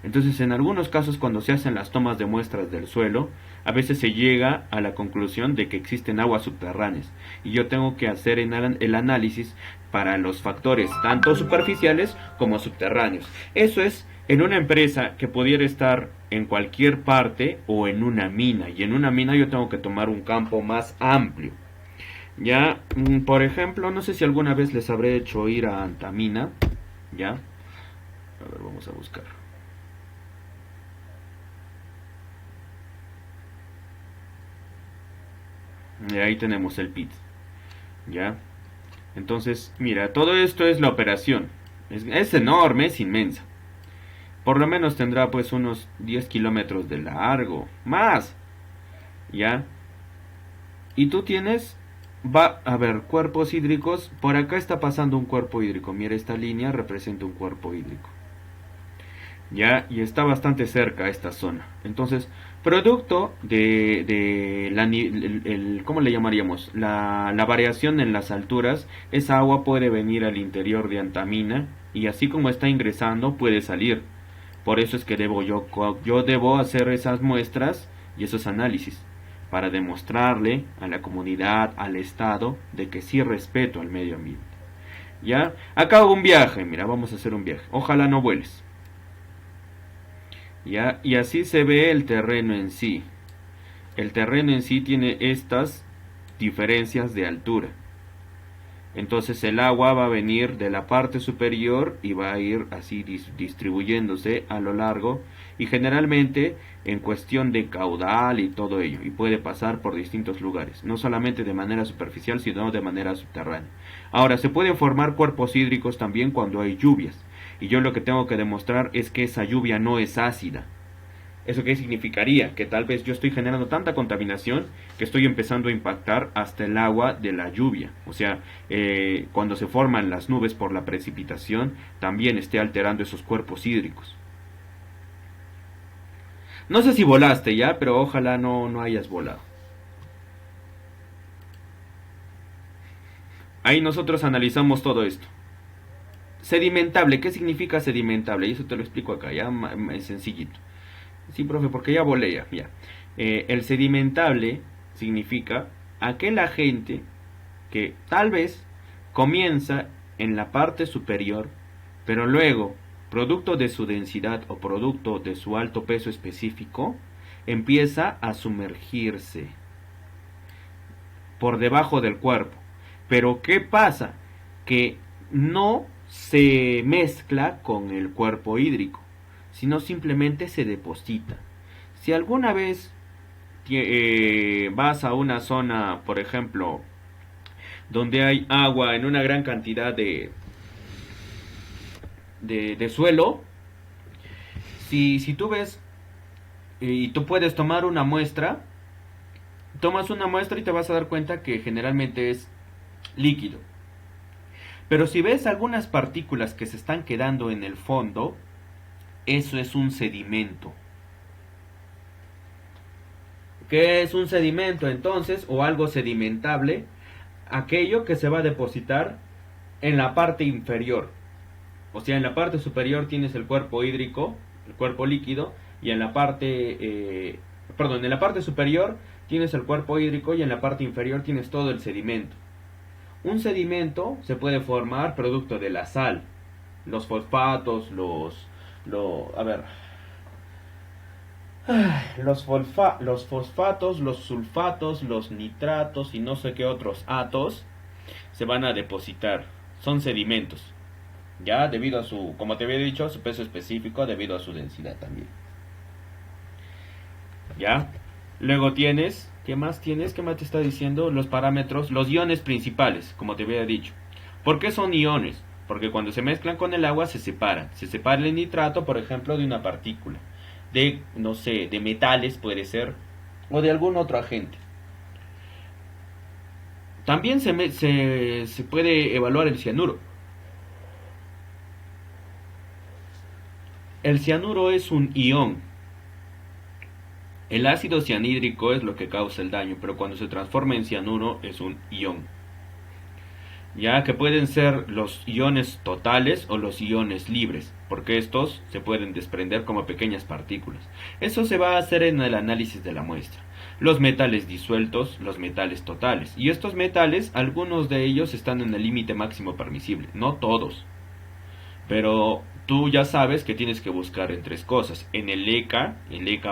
Entonces, en algunos casos, cuando se hacen las tomas de muestras del suelo, a veces se llega a la conclusión de que existen aguas subterráneas. Y yo tengo que hacer el análisis para los factores tanto superficiales como subterráneos. Eso es en una empresa que pudiera estar en cualquier parte o en una mina. Y en una mina yo tengo que tomar un campo más amplio. Ya, por ejemplo, no sé si alguna vez les habré hecho ir a Antamina. Ya, a ver, vamos a buscar. Y ahí tenemos el pit. Ya. Entonces, mira, todo esto es la operación. Es enorme, es inmensa. Por lo menos tendrá pues unos 10 kilómetros de largo. Más. Ya. Y tú tienes... Va a ver, cuerpos hídricos. Por acá está pasando un cuerpo hídrico. Mira, esta línea representa un cuerpo hídrico. ya, y está bastante cerca a esta zona. Entonces, producto de ¿cómo le llamaríamos? La variación en las alturas, esa agua puede venir al interior de Antamina y así como está ingresando puede salir. Por eso es que yo debo hacer esas muestras y esos análisis para demostrarle a la comunidad, al Estado, de que sí respeto al medio ambiente. ¿Ya? Acá hago un viaje, mira, vamos a hacer un viaje. Ojalá no vueles. ¿Ya? Y así se ve el terreno en sí. El terreno en sí tiene estas diferencias de altura. Entonces el agua va a venir de la parte superior y va a ir así distribuyéndose a lo largo y generalmente en cuestión de caudal y todo ello, y puede pasar por distintos lugares, no solamente de manera superficial sino de manera subterránea. Ahora, se pueden formar cuerpos hídricos también cuando hay lluvias, y yo lo que tengo que demostrar es que esa lluvia no es ácida. ¿Eso qué significaría? Que tal vez yo estoy generando tanta contaminación que estoy empezando a impactar hasta el agua de la lluvia. O sea, cuando se forman las nubes por la precipitación, también esté alterando esos cuerpos hídricos. No sé si volaste ya, pero ojalá no hayas volado. Ahí nosotros analizamos todo esto. Sedimentable, ¿qué significa sedimentable? Y eso te lo explico acá, ya es sencillito. Sí, profe, porque ya volé ya. El sedimentable significa aquel agente que tal vez comienza en la parte superior, pero luego, producto de su densidad o producto de su alto peso específico, empieza a sumergirse por debajo del cuerpo. Pero ¿qué pasa? Que no se mezcla con el cuerpo hídrico, sino simplemente se deposita. Si alguna vez vas a una zona, por ejemplo, donde hay agua en una gran cantidad de suelo, si tú ves y tú puedes tomar una muestra, tomas una muestra y te vas a dar cuenta que generalmente es líquido. Pero si ves algunas partículas que se están quedando en el fondo, eso es un sedimento. ¿Qué es un sedimento entonces? O algo sedimentable. Aquello que se va a depositar en la parte inferior. O sea, en la parte superior tienes el cuerpo hídrico, el cuerpo líquido, y en la parte, en la parte superior tienes el cuerpo hídrico y en la parte inferior tienes todo el sedimento. Un sedimento se puede formar producto de la sal, los fosfatos, los fosfatos, los sulfatos, los nitratos y no sé qué otros atos se van a depositar. Son sedimentos. Ya, debido a su, como te había dicho, su peso específico, debido a su densidad también. Ya. Luego tienes, ¿qué más tienes? ¿Qué más te está diciendo? Los parámetros, los iones principales, como te había dicho. ¿Por qué son iones? Porque cuando se mezclan con el agua se separan. Se separa el nitrato, por ejemplo, de una partícula. De, no sé, de metales puede ser. O de algún otro agente. También se puede evaluar el cianuro. El cianuro es un ion. El ácido cianhídrico es lo que causa el daño, pero cuando se transforma en cianuro es un ion. Ya que pueden ser los iones totales o los iones libres, porque estos se pueden desprender como pequeñas partículas. Eso se va a hacer en el análisis de la muestra. Los metales disueltos, los metales totales. Y estos metales, algunos de ellos están en el límite máximo permisible, no todos. Pero tú ya sabes que tienes que buscar en tres cosas. En el ECA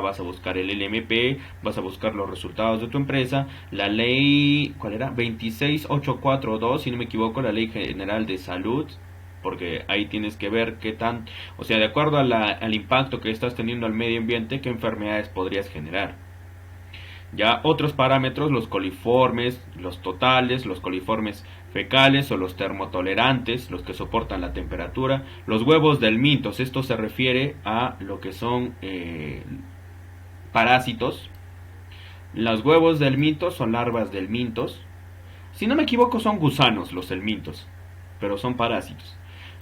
vas a buscar el LMP, vas a buscar los resultados de tu empresa, la ley, ¿cuál era? 26842, si no me equivoco, la Ley General de Salud, porque ahí tienes que ver qué tan, o sea, de acuerdo a al impacto que estás teniendo al medio ambiente, qué enfermedades podrías generar. Ya otros parámetros, los coliformes, los totales, los coliformes fecales o los termotolerantes, los que soportan la temperatura, los huevos del mintos, esto se refiere a lo que son parásitos. Los huevos del mintos son larvas del mintos. Si no me equivoco son gusanos los helmintos, pero son parásitos.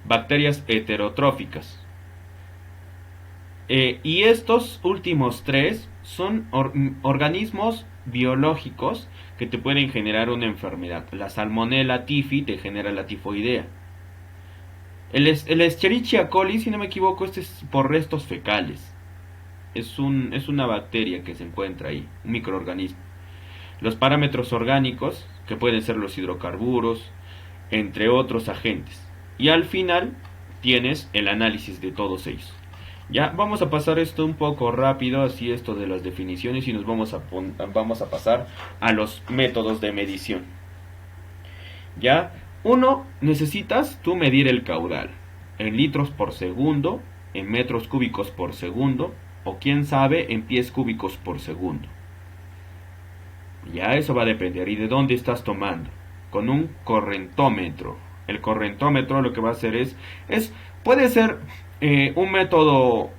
Bacterias heterotróficas. Y estos últimos tres son organismos biológicos que te pueden generar una enfermedad. La Salmonella typhi te genera la tifoidea. El Escherichia coli, si no me equivoco, este es por restos fecales. Es una bacteria que se encuentra ahí, un microorganismo. Los parámetros orgánicos, que pueden ser los hidrocarburos, entre otros agentes. Y al final tienes el análisis de todos ellos. Ya vamos a pasar esto un poco rápido, así esto de las definiciones, y nos vamos a pasar a los métodos de medición. Ya, uno, necesitas tú medir el caudal en litros por segundo, en metros cúbicos por segundo, o quién sabe, en pies cúbicos por segundo. Ya eso va a depender, y de dónde estás tomando. Con un correntómetro. El correntómetro lo que va a hacer puede ser un método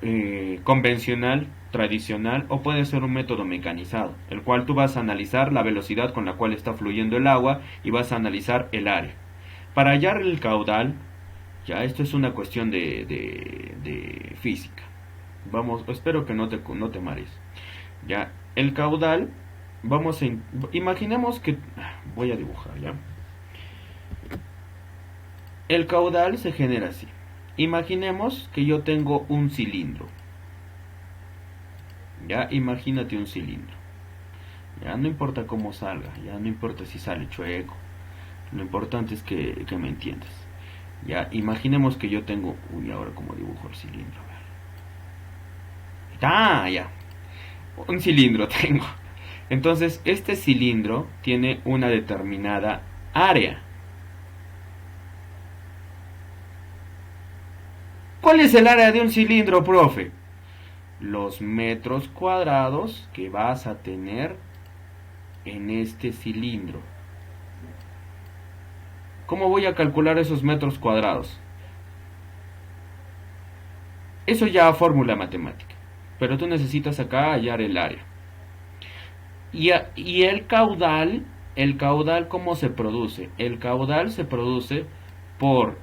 convencional, tradicional, o puede ser un método mecanizado, el cual tú vas a analizar la velocidad con la cual está fluyendo el agua y vas a analizar el área. Para hallar el caudal, ya esto es una cuestión de física. Espero que no te marees. Ya, el caudal, imaginemos que, voy a dibujar ya. El caudal se genera así. Imaginemos que yo tengo un cilindro. Ya, imagínate un cilindro. Ya, no importa cómo salga, ya no importa si sale chueco. Lo importante es que me entiendas. Ya, imaginemos que yo tengo... Uy, ahora cómo dibujo el cilindro. Ya. Un cilindro tengo. Entonces, este cilindro tiene una determinada área. ¿Cuál es el área de un cilindro, profe? Los metros cuadrados que vas a tener en este cilindro. ¿Cómo voy a calcular esos metros cuadrados? Eso ya fórmula matemática. Pero tú necesitas acá hallar el área. Y el caudal, ¿cómo se produce? El caudal se produce por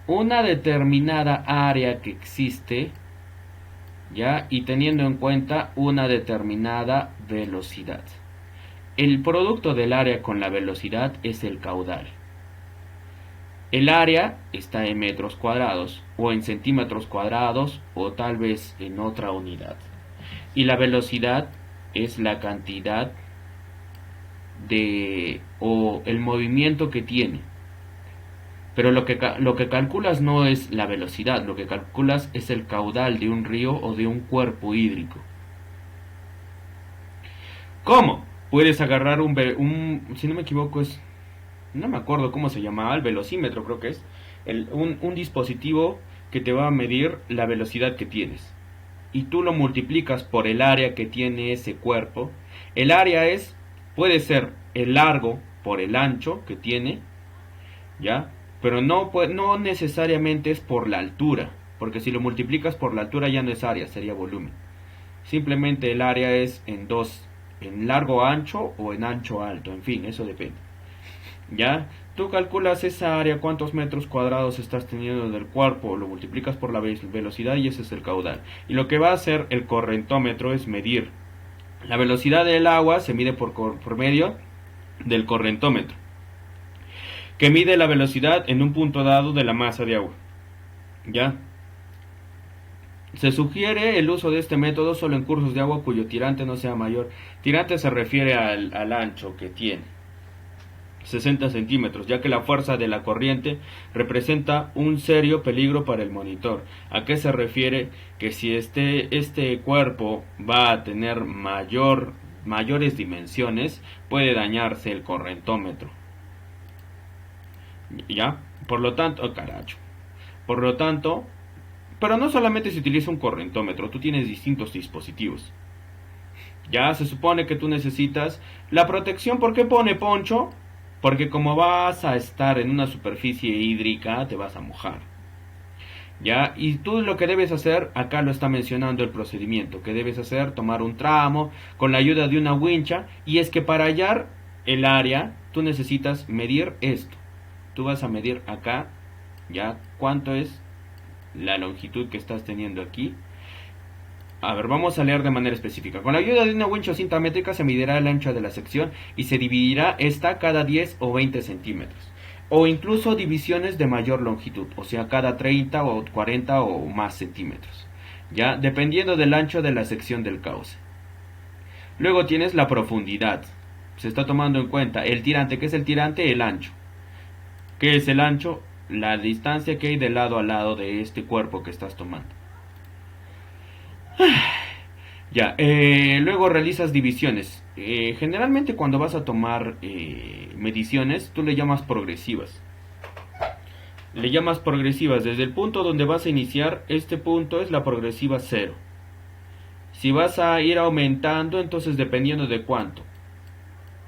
una determinada área que existe, ¿ya? Y teniendo en cuenta una determinada velocidad. El producto del área con la velocidad es el caudal. El área está en metros cuadrados, o en centímetros cuadrados, o tal vez en otra unidad. Y la velocidad es la cantidad o el movimiento que tiene. Pero lo que calculas no es la velocidad, lo que calculas es el caudal de un río o de un cuerpo hídrico. ¿Cómo? Puedes agarrar si no me equivoco no me acuerdo cómo se llamaba, el velocímetro creo que es, un dispositivo que te va a medir la velocidad que tienes. Y tú lo multiplicas por el área que tiene ese cuerpo. El área puede ser el largo por el ancho que tiene, ¿ya? Pero no necesariamente es por la altura, porque si lo multiplicas por la altura ya no es área, sería volumen. Simplemente el área es en largo ancho o en ancho alto, en fin, eso depende. ¿Ya? Tú calculas esa área, cuántos metros cuadrados estás teniendo del cuerpo, lo multiplicas por la velocidad y ese es el caudal. Y lo que va a hacer el correntómetro es medir la velocidad del agua, se mide por medio del correntómetro, que mide la velocidad en un punto dado de la masa de agua. ¿Ya? Se sugiere el uso de este método solo en cursos de agua cuyo tirante no sea mayor. Tirante se refiere al ancho que tiene, 60 centímetros, ya que la fuerza de la corriente representa un serio peligro para el monitor. ¿A qué se refiere? Que si este cuerpo va a tener mayores dimensiones, puede dañarse el correntómetro. ¿Ya? Por lo tanto, pero no solamente se utiliza un correntómetro, tú tienes distintos dispositivos. Ya se supone que tú necesitas la protección. ¿Por qué pone poncho? Porque como vas a estar en una superficie hídrica, te vas a mojar. ¿Ya? Y tú lo que debes hacer, acá lo está mencionando el procedimiento, que debes hacer, tomar un tramo con la ayuda de una wincha, y es que para hallar el área, tú necesitas medir esto. Tú vas a medir acá, ¿ya? ¿Cuánto es la longitud que estás teniendo aquí? A ver, vamos a leer de manera específica. Con la ayuda de una wincha o cinta métrica se medirá el ancho de la sección y se dividirá esta cada 10 o 20 centímetros. O incluso divisiones de mayor longitud, o sea, cada 30 o 40 o más centímetros. Ya, dependiendo del ancho de la sección del cauce. Luego tienes la profundidad. Se está tomando en cuenta el tirante. ¿Qué es el tirante? El ancho. ¿Qué es el ancho? La distancia que hay de lado a lado de este cuerpo que estás tomando. Ya, luego realizas divisiones. Generalmente cuando vas a tomar mediciones, tú le llamas progresivas. Le llamas progresivas desde el punto donde vas a iniciar. Este punto es la progresiva 0. Si vas a ir aumentando, entonces dependiendo de cuánto.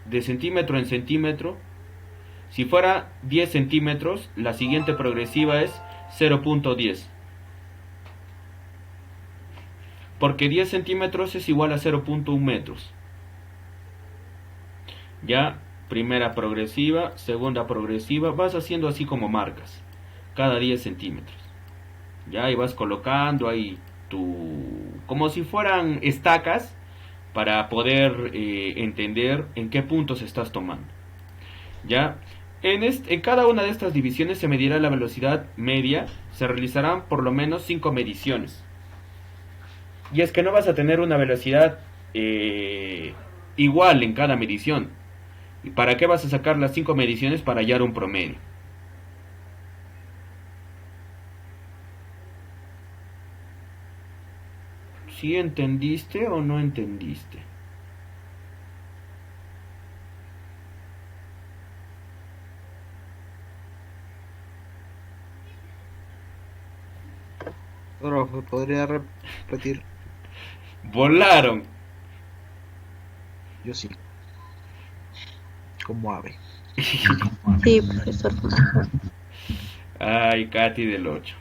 De centímetro en centímetro. Si fuera 10 centímetros, la siguiente progresiva es 0.10. Porque 10 centímetros es igual a 0.1 metros. Ya, primera progresiva, segunda progresiva, vas haciendo así como marcas. Cada 10 centímetros. Ya, y vas colocando ahí como si fueran estacas para poder entender en qué puntos estás tomando. Ya, en cada una de estas divisiones se medirá la velocidad media. Se realizarán por lo menos 5 mediciones. Y es que no vas a tener una velocidad igual en cada medición. ¿Y para qué vas a sacar las 5 mediciones? Para hallar un promedio. ¿Sí entendiste o no entendiste? Profe, ¿podría repetir? Volaron. Yo sí. Como ave. Sí, profesor. Ay, Katy del 8.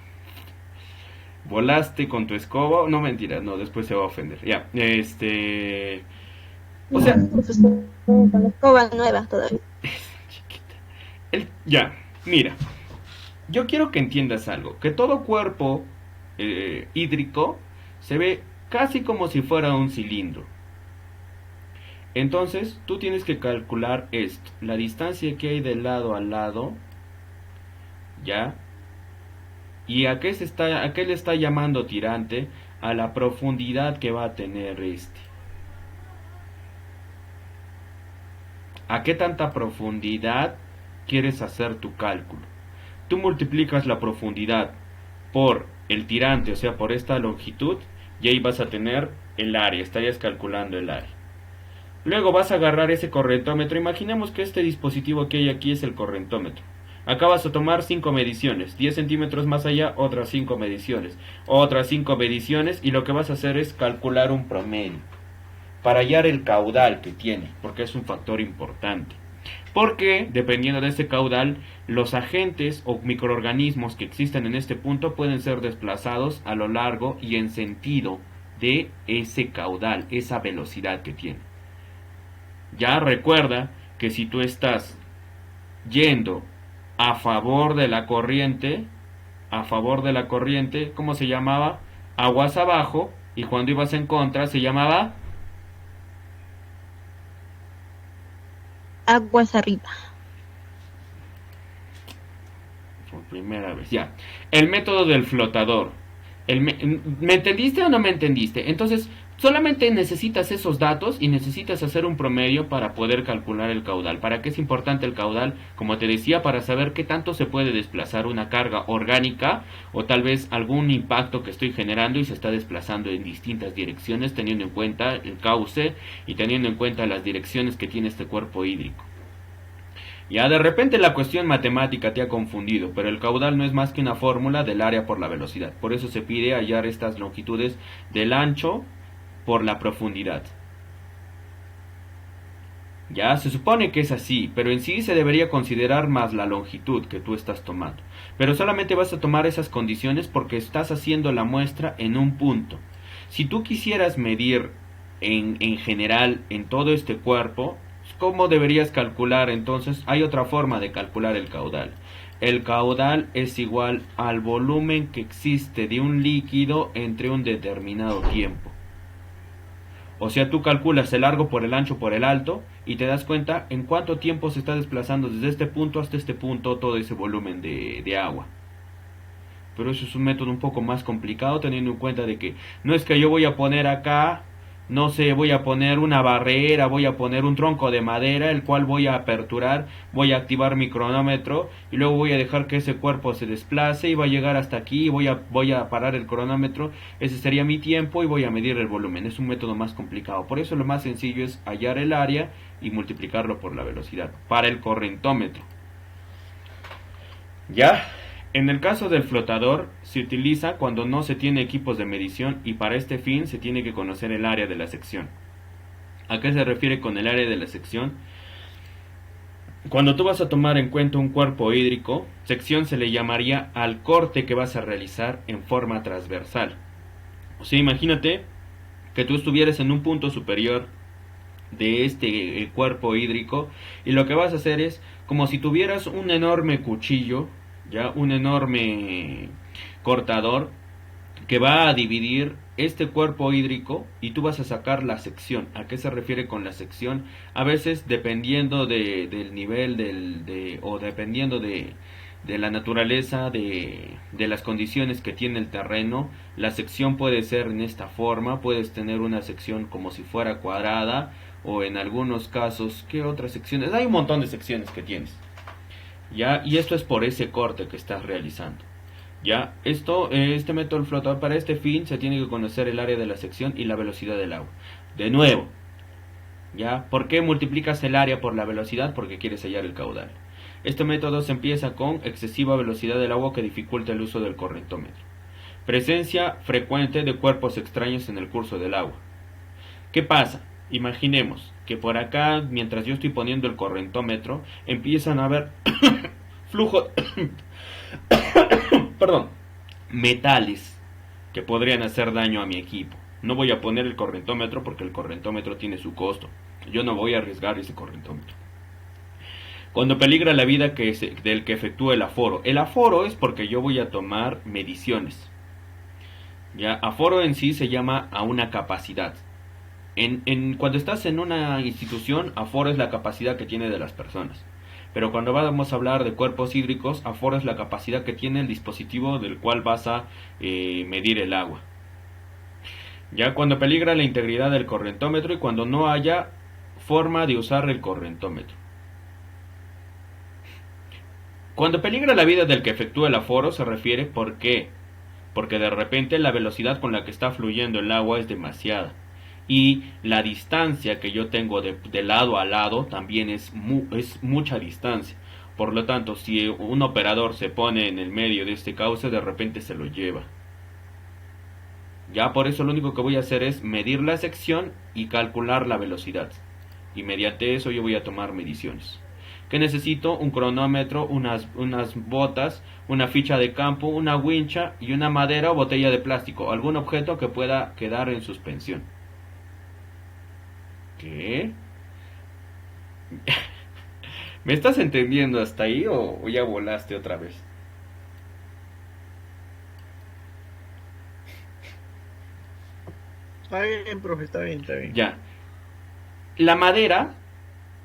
Volaste con tu escoba. No, mentira, no, después se va a ofender. Ya, o sea, Profesor, con la escoba nueva todavía. chiquita. Ya, mira. Yo quiero que entiendas algo. Que todo cuerpo hídrico se ve casi como si fuera un cilindro. Entonces, tú tienes que calcular esto. La distancia que hay de lado a lado. ¿Ya? ¿Y a qué le está llamando tirante? A la profundidad que va a tener este. ¿A qué tanta profundidad quieres hacer tu cálculo? Tú multiplicas la profundidad por el tirante, o sea, por esta longitud, y ahí vas a tener el área, estarías calculando el área. Luego vas a agarrar ese correntómetro. Imaginemos que este dispositivo que hay aquí es el correntómetro. Acá vas a tomar 5 mediciones, 10 centímetros más allá, otras 5 mediciones, otras 5 mediciones, y lo que vas a hacer es calcular un promedio para hallar el caudal que tiene, porque es un factor importante. Porque, dependiendo de ese caudal, los agentes o microorganismos que existen en este punto pueden ser desplazados a lo largo y en sentido de ese caudal, esa velocidad que tiene. Ya recuerda que si tú estás yendo a favor de la corriente, ¿cómo se llamaba? Aguas abajo, y cuando ibas en contra se llamaba Aguas arriba. por primera vez, ya. El método del flotador. ¿Me entendiste o no me entendiste? Entonces, solamente necesitas esos datos y necesitas hacer un promedio para poder calcular el caudal. ¿Para qué es importante el caudal? Como te decía, para saber qué tanto se puede desplazar una carga orgánica o tal vez algún impacto que estoy generando y se está desplazando en distintas direcciones, teniendo en cuenta el cauce y teniendo en cuenta las direcciones que tiene este cuerpo hídrico. Ya de repente la cuestión matemática te ha confundido, pero el caudal no es más que una fórmula del área por la velocidad. Por eso se pide hallar estas longitudes del ancho por la profundidad. Ya se supone que es así, pero en sí se debería considerar más la longitud que tú estás tomando. Pero solamente vas a tomar esas condiciones porque estás haciendo la muestra en un punto. Si tú quisieras medir en general en todo este cuerpo, ¿cómo deberías calcular? Entonces hay otra forma de calcular el caudal. El caudal es igual al volumen que existe de un líquido entre un determinado tiempo. O sea, tú calculas el largo por el ancho por el alto y te das cuenta en cuánto tiempo se está desplazando desde este punto hasta este punto todo ese volumen de agua. Pero eso es un método un poco más complicado, teniendo en cuenta de que no es que yo voy a poner acá, no sé, voy a poner una barrera, voy a poner un tronco de madera, el cual voy a aperturar, voy a activar mi cronómetro y luego voy a dejar que ese cuerpo se desplace y va a llegar hasta aquí y voy a parar el cronómetro. Ese sería mi tiempo y voy a medir el volumen. Es un método más complicado. Por eso lo más sencillo es hallar el área y multiplicarlo por la velocidad para el correntómetro. ¿Ya? En el caso del flotador, se utiliza cuando no se tiene equipos de medición y para este fin se tiene que conocer el área de la sección. ¿A qué se refiere con el área de la sección? Cuando tú vas a tomar en cuenta un cuerpo hídrico, sección se le llamaría al corte que vas a realizar en forma transversal. O sea, imagínate que tú estuvieras en un punto superior de este cuerpo hídrico y lo que vas a hacer es como si tuvieras un enorme cuchillo, ya un enorme cortador que va a dividir este cuerpo hídrico y tú vas a sacar la sección. ¿A qué se refiere con la sección? A veces dependiendo del nivel o dependiendo de la naturaleza de las condiciones que tiene el terreno, la sección puede ser en esta forma, puedes tener una sección como si fuera cuadrada o en algunos casos, ¿qué otras secciones? Hay un montón de secciones que tienes. ¿Ya? Y esto es por ese corte que estás realizando. ¿Ya? Este método del flotador, para este fin se tiene que conocer el área de la sección y la velocidad del agua. De nuevo, ¿ya? ¿Por qué multiplicas el área por la velocidad? Porque quieres hallar el caudal. Este método se empieza con excesiva velocidad del agua que dificulta el uso del correntómetro. Presencia frecuente de cuerpos extraños en el curso del agua. ¿Qué pasa? Imaginemos que por acá, mientras yo estoy poniendo el correntómetro, empiezan a haber flujo, perdón, metales que podrían hacer daño a mi equipo. No voy a poner el correntómetro porque el correntómetro tiene su costo. Yo no voy a arriesgar ese correntómetro. Cuando peligra la vida del que efectúa el aforo. El aforo es porque yo voy a tomar mediciones. Ya, aforo en sí se llama a una capacidad. Cuando estás en una institución, aforo es la capacidad que tiene de las personas. Pero cuando vamos a hablar de cuerpos hídricos, aforo es la capacidad que tiene el dispositivo del cual vas a medir el agua. Ya cuando peligra la integridad del correntómetro y cuando no haya forma de usar el correntómetro. Cuando peligra la vida del que efectúa el aforo se refiere ¿por qué? Porque de repente la velocidad con la que está fluyendo el agua es demasiada. Y la distancia que yo tengo de lado a lado también es mucha distancia. Por lo tanto, si un operador se pone en el medio de este cauce, de repente se lo lleva. Ya por eso lo único que voy a hacer es medir la sección y calcular la velocidad. Y mediante eso yo voy a tomar mediciones. ¿Qué necesito? Un cronómetro, unas botas, una ficha de campo, una wincha y una madera o botella de plástico. Algún objeto que pueda quedar en suspensión. ¿Qué? ¿Me estás entendiendo hasta ahí o ya volaste otra vez? Está bien, profe, está bien, está bien. Ya. La madera,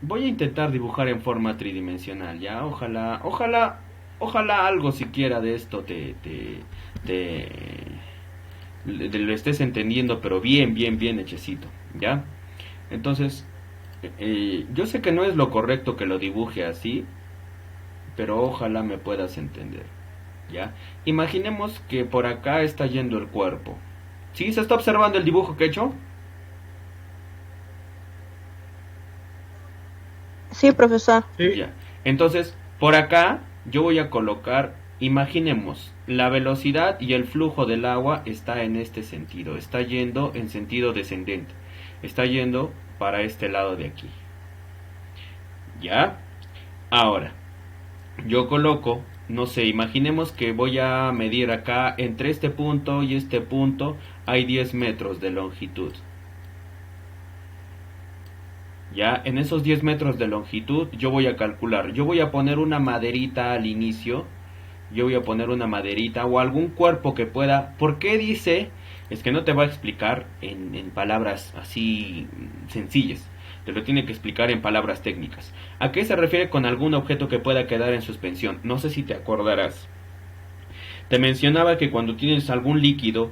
voy a intentar dibujar en forma tridimensional, ¿ya? Ojalá algo siquiera de esto lo estés entendiendo, pero bien hechecito, ¿ya? Entonces, yo sé que no es lo correcto que lo dibuje así, pero ojalá me puedas entender, ¿ya? Imaginemos que por acá está yendo el cuerpo. ¿Sí? ¿Se está observando el dibujo que he hecho? Sí, profesor. Sí. Ya. Entonces, por acá yo voy a colocar, imaginemos, la velocidad y el flujo del agua está en este sentido, está yendo en sentido descendente. Está yendo para este lado de aquí. ¿Ya? Ahora, yo coloco, no sé, imaginemos que voy a medir acá, entre este punto y este punto, hay 10 metros de longitud. Ya, en esos 10 metros de longitud, yo voy a calcular, yo voy a poner una maderita al inicio, yo voy a poner una maderita o algún cuerpo que pueda. ¿Por qué dice es que no te va a explicar en palabras así sencillas, te lo tiene que explicar en palabras técnicas. ¿A qué se refiere con algún objeto que pueda quedar en suspensión? No sé si te acordarás. Te mencionaba que cuando tienes algún líquido,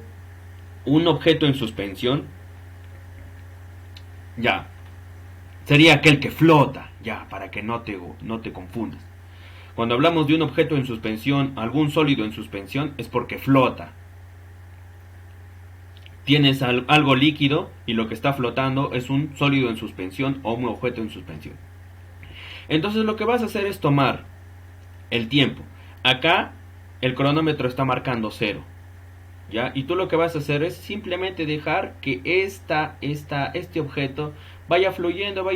un objeto en suspensión, ya, sería aquel que flota, ya, para que no te confundas. Cuando hablamos de un objeto en suspensión, algún sólido en suspensión, es porque flota. Tienes algo líquido y lo que está flotando es un sólido en suspensión o un objeto en suspensión. Entonces lo que vas a hacer es tomar el tiempo. Acá el cronómetro está marcando 0. ¿Ya? Y tú lo que vas a hacer es simplemente dejar que este objeto vaya fluyendo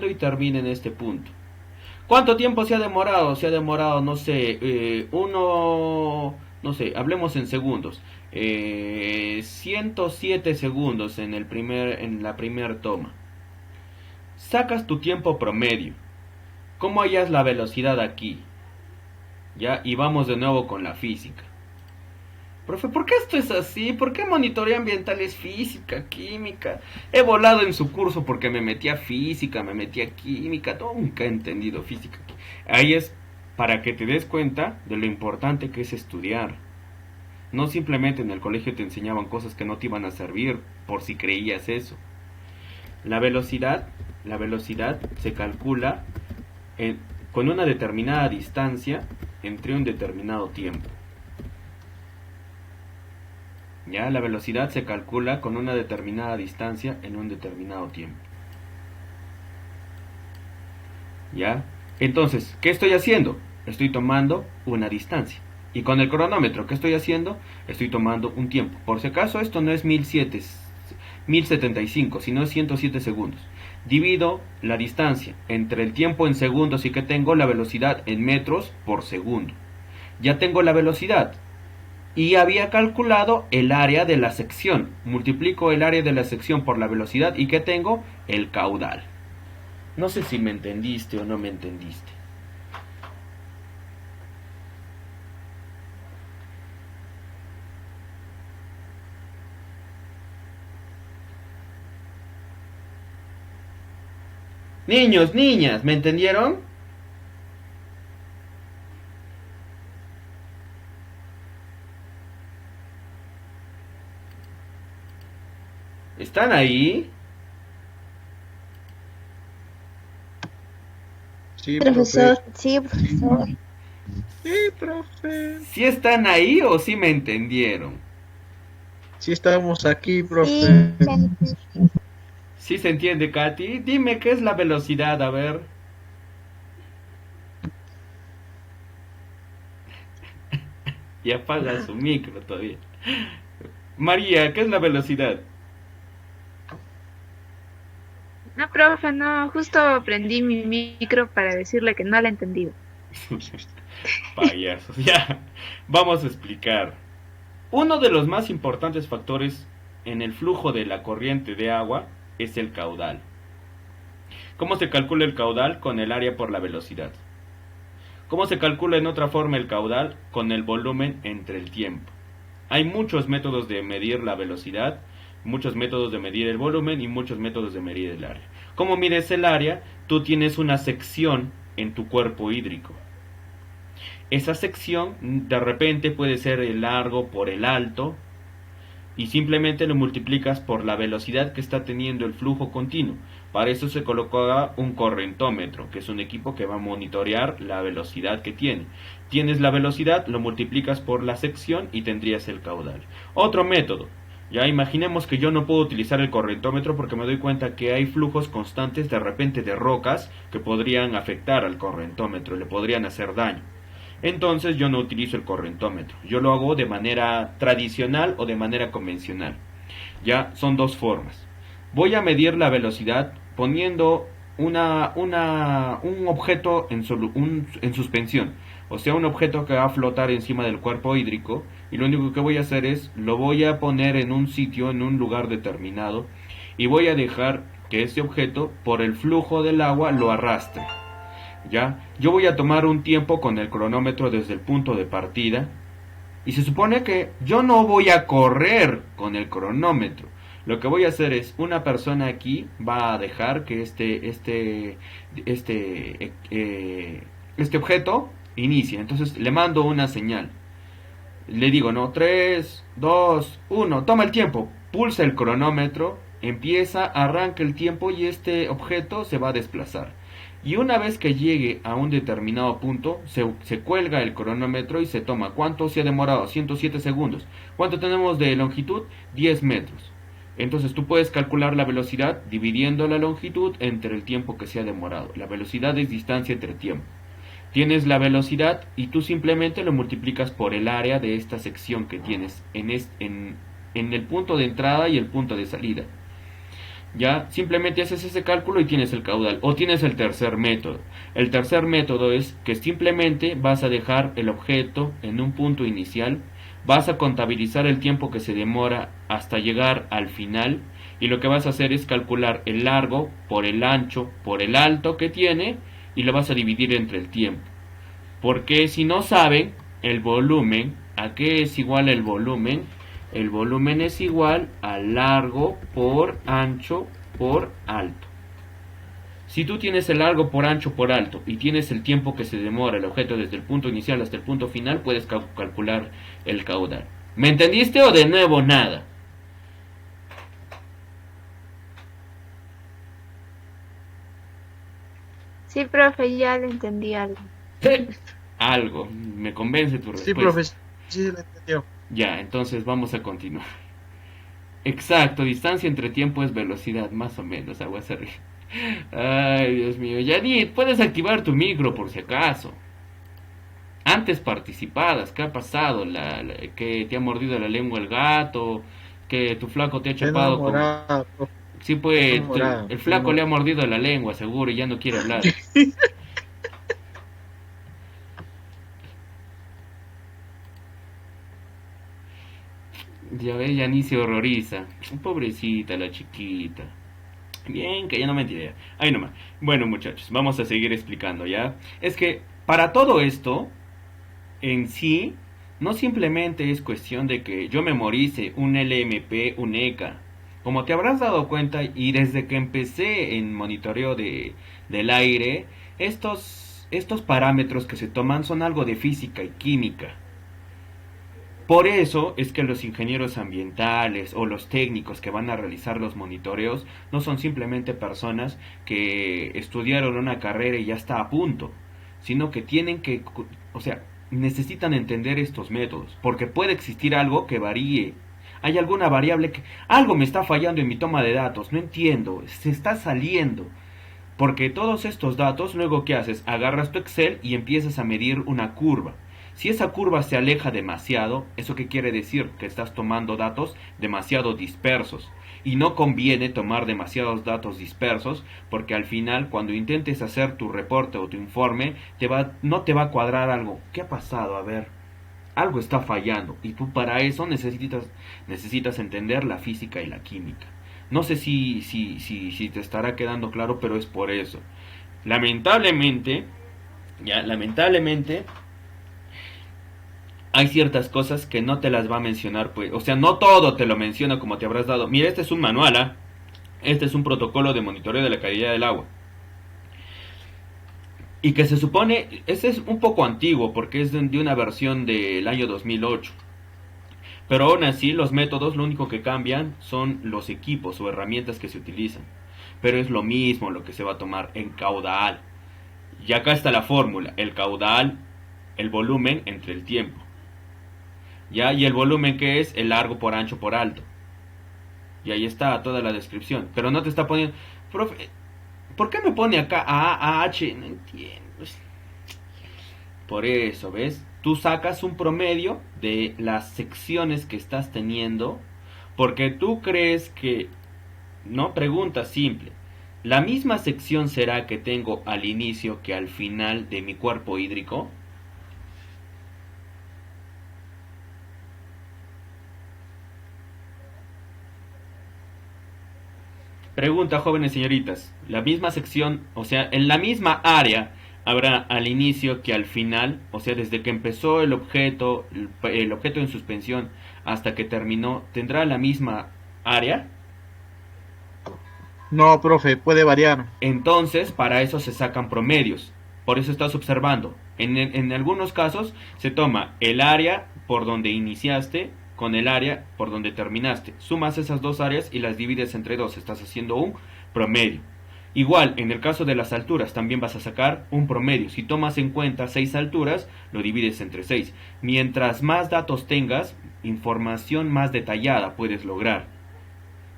y termine en este punto. ¿Cuánto tiempo se ha demorado? Se ha demorado, no sé, no sé, hablemos en segundos. 107 segundos en la primera toma. Sacas tu tiempo promedio. ¿Cómo hallas la velocidad aquí? ¿Ya? Y vamos de nuevo con la física. Profe, ¿por qué esto es así? ¿Por qué monitoreo ambiental es física, química? He volado en su curso porque me metí a física, me metí a química, nunca he entendido física. Ahí es para que te des cuenta de lo importante que es estudiar. No simplemente en el colegio te enseñaban cosas que no te iban a servir por si creías eso. La velocidad se calcula con una determinada distancia entre un determinado tiempo. Ya, la velocidad se calcula con una determinada distancia en un determinado tiempo. Ya, entonces, ¿qué estoy haciendo? Estoy tomando una distancia. Y con el cronómetro, ¿qué estoy haciendo? Estoy tomando un tiempo. Por si acaso, esto no es 1075, sino es 107 segundos. Divido la distancia entre el tiempo en segundos y que tengo la velocidad en metros por segundo. Ya tengo la velocidad. Y había calculado el área de la sección. Multiplico el área de la sección por la velocidad y ¿qué tengo? El caudal. No sé si me entendiste o no me entendiste. Niños, niñas, ¿me entendieron? ¿Están ahí? Sí, Profesor, profe. sí, profesor. Sí, profe. ¿Sí están ahí o sí me entendieron? Sí estamos aquí, Sí, profe. ¿Sí se entiende, Katy? Dime qué es la velocidad, a ver. Y apaga su micro todavía. María, ¿qué es la velocidad? No, profe, no, justo prendí mi micro para decirle que no la he entendido. Payasos, ya. Vamos a explicar. Uno de los más importantes factores en el flujo de la corriente de agua es el caudal. ¿Cómo se calcula el caudal? Con el área por la velocidad. ¿Cómo se calcula en otra forma el caudal? Con el volumen entre el tiempo. Hay muchos métodos de medir la velocidad, muchos métodos de medir el volumen y muchos métodos de medir el área. ¿Cómo mides el área? Tú tienes una sección en tu cuerpo hídrico. Esa sección de repente puede ser el largo por el alto y simplemente lo multiplicas por la velocidad que está teniendo el flujo continuo. Para eso se colocó un correntómetro, que es un equipo que va a monitorear la velocidad que tiene. Tienes la velocidad, lo multiplicas por la sección y tendrías el caudal. Otro método. Ya imaginemos que yo no puedo utilizar el correntómetro porque me doy cuenta que hay flujos constantes de repente de rocas que podrían afectar al correntómetro, le podrían hacer daño. Entonces yo no utilizo el correntómetro, yo lo hago de manera tradicional o de manera convencional. Ya son dos formas. Voy a medir la velocidad poniendo un objeto en suspensión, o sea, un objeto que va a flotar encima del cuerpo hídrico, y lo único que voy a hacer es, lo voy a poner en un sitio, en un lugar determinado, y voy a dejar que ese objeto, por el flujo del agua, lo arrastre. ¿Ya? Yo voy a tomar un tiempo con el cronómetro desde el punto de partida, Y se supone que yo no voy a correr con el cronómetro. Lo que voy a hacer es, una persona aquí va a dejar que este objeto inicie. Entonces le mando una señal. Le digo, no, 3, 2, 1, toma el tiempo. Pulsa el cronómetro, empieza, arranca el tiempo y este objeto se va a desplazar. Y una vez que llegue a un determinado punto, se cuelga el cronómetro y se toma. ¿Cuánto se ha demorado? 107 segundos. ¿Cuánto tenemos de longitud? 10 metros. Entonces tú puedes calcular la velocidad dividiendo la longitud entre el tiempo que se ha demorado. La velocidad es distancia entre tiempo. Tienes la velocidad y tú simplemente lo multiplicas por el área de esta sección que tienes en el punto de entrada y el punto de salida. Ya, simplemente haces ese cálculo y tienes el caudal. O tienes el tercer método. El tercer método es que simplemente vas a dejar el objeto en un punto inicial, vas a contabilizar el tiempo que se demora hasta llegar al final, y lo que vas a hacer es calcular el largo por el ancho por el alto que tiene, y lo vas a dividir entre el tiempo. Porque si no saben el volumen, ¿a qué es igual el volumen? El volumen es igual a largo por ancho por alto. Si tú tienes el largo por ancho por alto y tienes el tiempo que se demora el objeto desde el punto inicial hasta el punto final, puedes calcular el caudal. ¿Me entendiste o de nuevo nada? Sí, profe, ya le entendí algo. Algo, me convence tu Sí, respuesta. profe, sí lo entendió. Ya, entonces vamos a continuar. Exacto, distancia entre tiempo es velocidad, más o menos, algo así. Ay, Dios mío. Yanit, puedes activar tu micro por si acaso. Antes participadas, ¿qué ha pasado? Que te ha mordido la lengua el gato, que tu flaco te ha chapado con... Enamorado, profe. Sí, pues, Enamorado, el flaco le ha mordido la lengua, seguro, y ya no quiere hablar. Ya ves, ya ni se horroriza. Pobrecita la chiquita. Bien, que ya no me entiende. Ahí nomás. Bueno, muchachos, vamos a seguir explicando, ¿ya? Es que para todo esto, en sí, no simplemente es cuestión de que yo memorice un LMP, un ECA. Como te habrás dado cuenta, y desde que empecé en monitoreo del aire, estos parámetros que se toman son algo de física y química. Por eso es que los ingenieros ambientales o los técnicos que van a realizar los monitoreos no son simplemente personas que estudiaron una carrera y ya está a punto, sino que tienen que, o sea, necesitan entender estos métodos, porque puede existir algo que varíe. Hay alguna variable que algo me está fallando en mi toma de datos, no entiendo, se está saliendo. Porque todos estos datos, luego ¿qué haces? Agarras tu Excel y empiezas a medir una curva. Si esa curva se aleja demasiado, ¿eso qué quiere decir? Que estás tomando datos demasiado dispersos. Y no conviene tomar demasiados datos dispersos, porque al final, cuando intentes hacer tu reporte o tu informe, no te va a cuadrar algo. ¿Qué ha pasado? A ver, algo está fallando. Y tú para eso necesitas entender la física y la química. No sé si te estará quedando claro, pero es por eso. Lamentablemente, hay ciertas cosas que no te las va a mencionar, pues, o sea, no todo te lo menciona como te habrás dado. Mira, este es un manual, este es un protocolo de monitoreo de la calidad del agua. Y que se supone, este es un poco antiguo porque es de una versión del año 2008. Pero aún así, los métodos lo único que cambian son los equipos o herramientas que se utilizan. Pero es lo mismo lo que se va a tomar en caudal. Y acá está la fórmula, el caudal, el volumen entre el tiempo. ¿Ya? Y el volumen que es el largo por ancho por alto. Y ahí está toda la descripción. Pero no te está poniendo... Profe, ¿por qué me pone acá AH? No entiendo. Por eso, ¿ves? Tú sacas un promedio de las secciones que estás teniendo. Porque tú crees que... No, pregunta simple. ¿La misma sección será que tengo al inicio que al final de mi cuerpo hídrico? Pregunta, jóvenes señoritas. La misma sección, o sea, en la misma área, habrá al inicio que al final, o sea, desde que empezó el objeto en suspensión hasta que terminó, tendrá la misma área. No, profe, puede variar. Entonces, para eso se sacan promedios. Por eso estás observando. En algunos casos se toma el área por donde iniciaste con el área por donde terminaste. Sumas esas dos áreas y las divides entre dos. Estás haciendo un promedio. Igual, en el caso de las alturas, también vas a sacar un promedio. Si tomas en cuenta 6 alturas, lo divides entre 6. Mientras más datos tengas, información más detallada puedes lograr.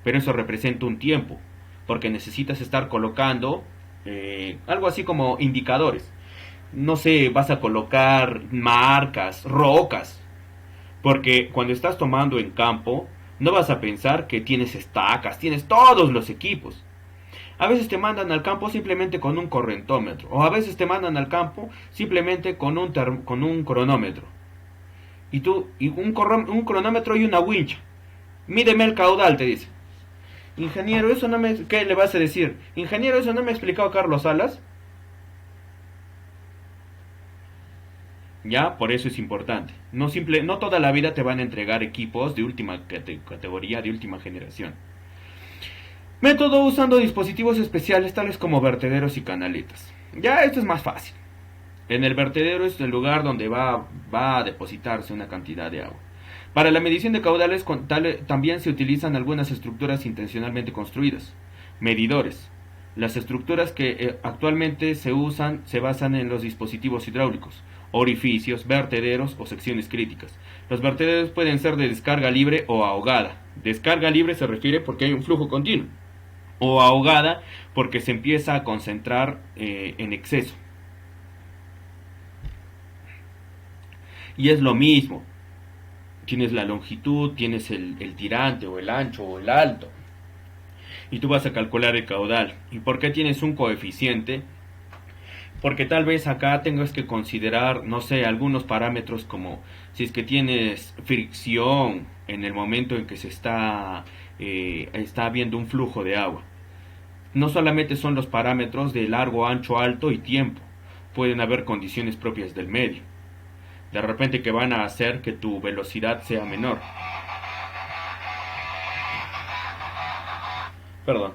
Pero eso representa un tiempo, porque necesitas estar colocando algo así como indicadores. No sé, vas a colocar marcas, rocas, porque cuando estás tomando en campo, no vas a pensar que tienes estacas, tienes todos los equipos. A veces te mandan al campo simplemente con un correntómetro, o a veces te mandan al campo simplemente con un cronómetro. Y un cronómetro y una wincha. Mídeme el caudal, te dice. Ingeniero, eso no me... ¿Qué le vas a decir? Ingeniero, eso no me ha explicado Carlos Salas. Ya, por eso es importante. No toda la vida te van a entregar equipos de última categoría, de última generación. Método usando dispositivos especiales tales como vertederos y canaletas. Ya esto es más fácil. En el vertedero es el lugar donde va a depositarse una cantidad de agua. Para la medición de caudales también se utilizan algunas estructuras intencionalmente construidas. Medidores. Las estructuras que actualmente se usan se basan en los dispositivos hidráulicos, orificios, vertederos o secciones críticas. Los vertederos pueden ser de descarga libre o ahogada. Descarga libre se refiere porque hay un flujo continuo, o ahogada porque se empieza a concentrar en exceso. Y es lo mismo. Tienes la longitud, tienes el tirante o el ancho o el alto. Y tú vas a calcular el caudal. ¿Y por qué tienes un coeficiente? Porque tal vez acá tengas que considerar, no sé, algunos parámetros como si es que tienes fricción en el momento en que se está habiendo un flujo de agua. No solamente son los parámetros de largo, ancho, alto y tiempo. Pueden haber condiciones propias del medio. De repente que van a hacer que tu velocidad sea menor. Perdón.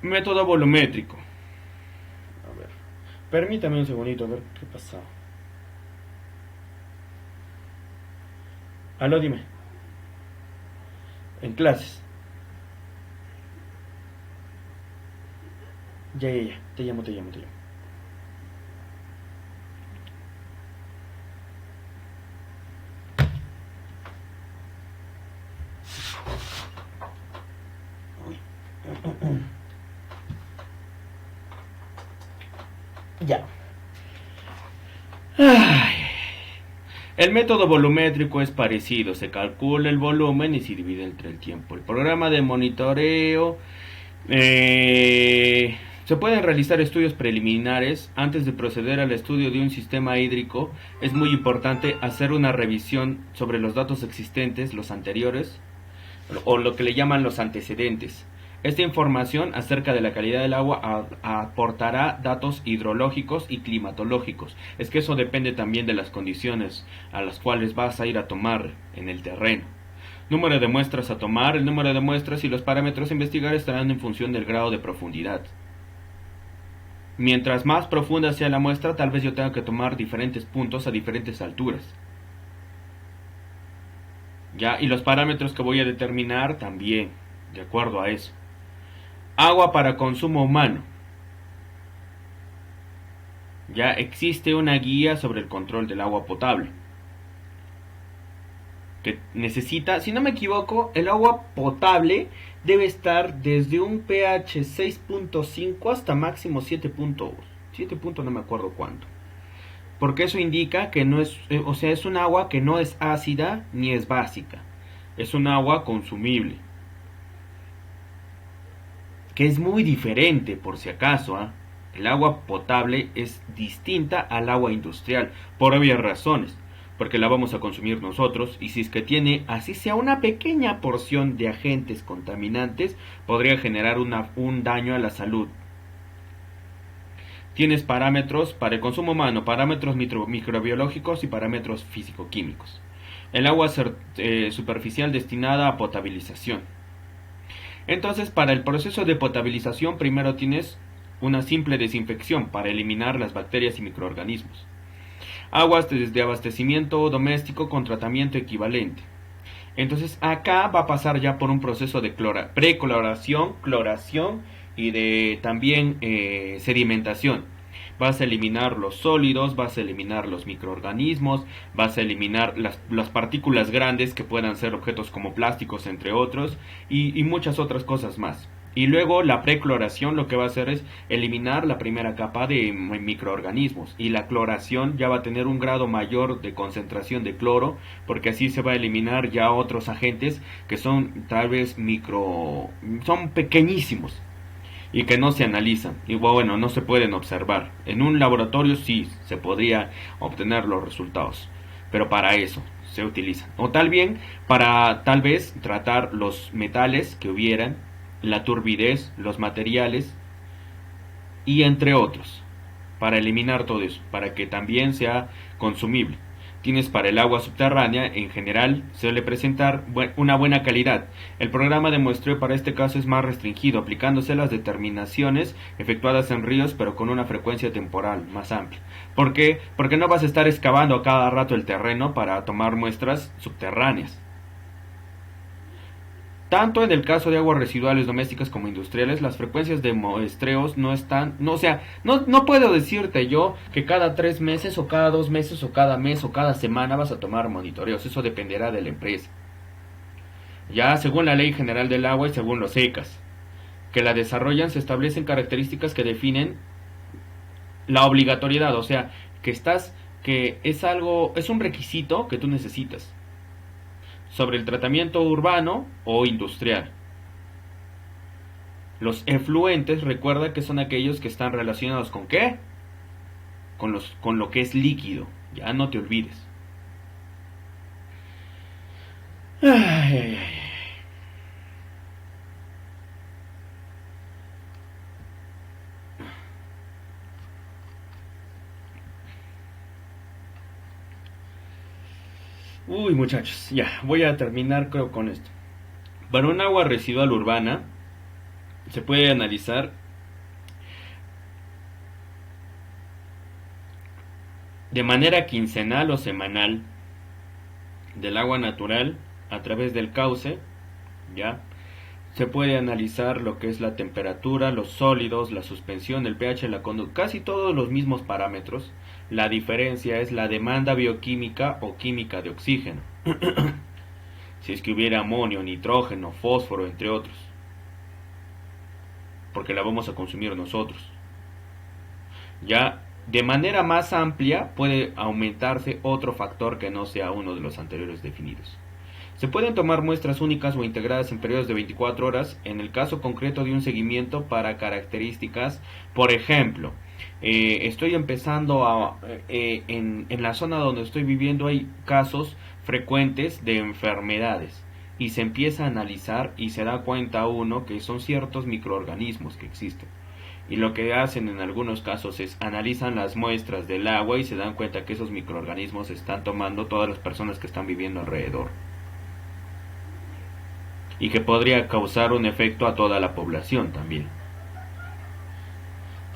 Método volumétrico. A ver. Permítame un segundito a ver qué pasa. Aló, dime. En clases. Ya. Te llamo. Ya. El método volumétrico es parecido, se calcula el volumen y se divide entre el tiempo. El programa de monitoreo, se pueden realizar estudios preliminares. Antes de proceder al estudio de un sistema hídrico, es muy importante hacer una revisión sobre los datos existentes, los anteriores, o lo que le llaman los antecedentes. Esta información acerca de la calidad del agua aportará datos hidrológicos y climatológicos. Es que eso depende también de las condiciones a las cuales vas a ir a tomar en el terreno. Número de muestras a tomar. El número de muestras y los parámetros a investigar estarán en función del grado de profundidad. Mientras más profunda sea la muestra, tal vez yo tenga que tomar diferentes puntos a diferentes alturas. Ya, y los parámetros que voy a determinar también, de acuerdo a eso. Agua para consumo humano. Ya existe una guía sobre el control del agua potable. Que necesita, si no me equivoco, el agua potable debe estar desde un pH 6.5 hasta máximo 7 puntos, no me acuerdo cuánto. Porque eso indica que no es, es un agua que no es ácida ni es básica. Es un agua consumible. Que es muy diferente, por si acaso, El agua potable es distinta al agua industrial, por obvias razones, porque la vamos a consumir nosotros, y si es que tiene, así sea una pequeña porción de agentes contaminantes, podría generar un daño a la salud. tienes parámetros para el consumo humano, parámetros microbiológicos y parámetros físico-químicos. El agua superficial destinada a potabilización. Entonces, para el proceso de potabilización, primero tienes una simple desinfección para eliminar las bacterias y microorganismos. Aguas desde abastecimiento doméstico con tratamiento equivalente. Entonces, acá va a pasar ya por un proceso de precloración, cloración y de también sedimentación. Vas a eliminar los sólidos, vas a eliminar los microorganismos, vas a eliminar las partículas grandes que puedan ser objetos como plásticos, entre otros, y muchas otras cosas más. Y luego la precloración lo que va a hacer es eliminar la primera capa de microorganismos, y la cloración ya va a tener un grado mayor de concentración de cloro, porque así se va a eliminar ya otros agentes que son tal vez son pequeñísimos y que no se analizan, y bueno, no se pueden observar. En un laboratorio sí se podría obtener los resultados, pero para eso se utilizan. O tal vez tratar los metales que hubieran, la turbidez, los materiales y entre otros, para eliminar todo eso, para que también sea consumible. Tienes para el agua subterránea, en general, suele presentar una buena calidad. El programa de muestreo para este caso es más restringido, aplicándose las determinaciones efectuadas en ríos, pero con una frecuencia temporal más amplia. ¿Por qué? Porque no vas a estar excavando a cada rato el terreno para tomar muestras subterráneas. Tanto en el caso de aguas residuales domésticas como industriales, las frecuencias de muestreos no están, no puedo decirte yo que cada 3 meses o cada 2 meses o cada mes o cada semana vas a tomar monitoreos. Eso dependerá de la empresa. Ya según la Ley General del Agua y según los ECAS, que la desarrollan, se establecen características que definen la obligatoriedad, o sea, que es un requisito que tú necesitas sobre el tratamiento urbano o industrial. Los efluentes, recuerda que son aquellos que están relacionados ¿con qué? Con lo que es líquido, ya no te olvides. Ay. Uy, muchachos, ya, voy a terminar creo con esto. Para un agua residual urbana, se puede analizar de manera quincenal o semanal del agua natural a través del cauce, ya. Se puede analizar lo que es la temperatura, los sólidos, la suspensión, el pH, la conducta, casi todos los mismos parámetros. La diferencia es la demanda bioquímica o química de oxígeno. Si es que hubiera amonio, nitrógeno, fósforo, entre otros. Porque la vamos a consumir nosotros. Ya de manera más amplia puede aumentarse otro factor que no sea uno de los anteriores definidos. Se pueden tomar muestras únicas o integradas en periodos de 24 horas, en el caso concreto de un seguimiento para características. Por ejemplo, estoy empezando en la zona donde estoy viviendo hay casos frecuentes de enfermedades, y se empieza a analizar y se da cuenta uno que son ciertos microorganismos que existen. Y lo que hacen en algunos casos es analizan las muestras del agua y se dan cuenta que esos microorganismos están tomando todas las personas que están viviendo alrededor, y que podría causar un efecto a toda la población también.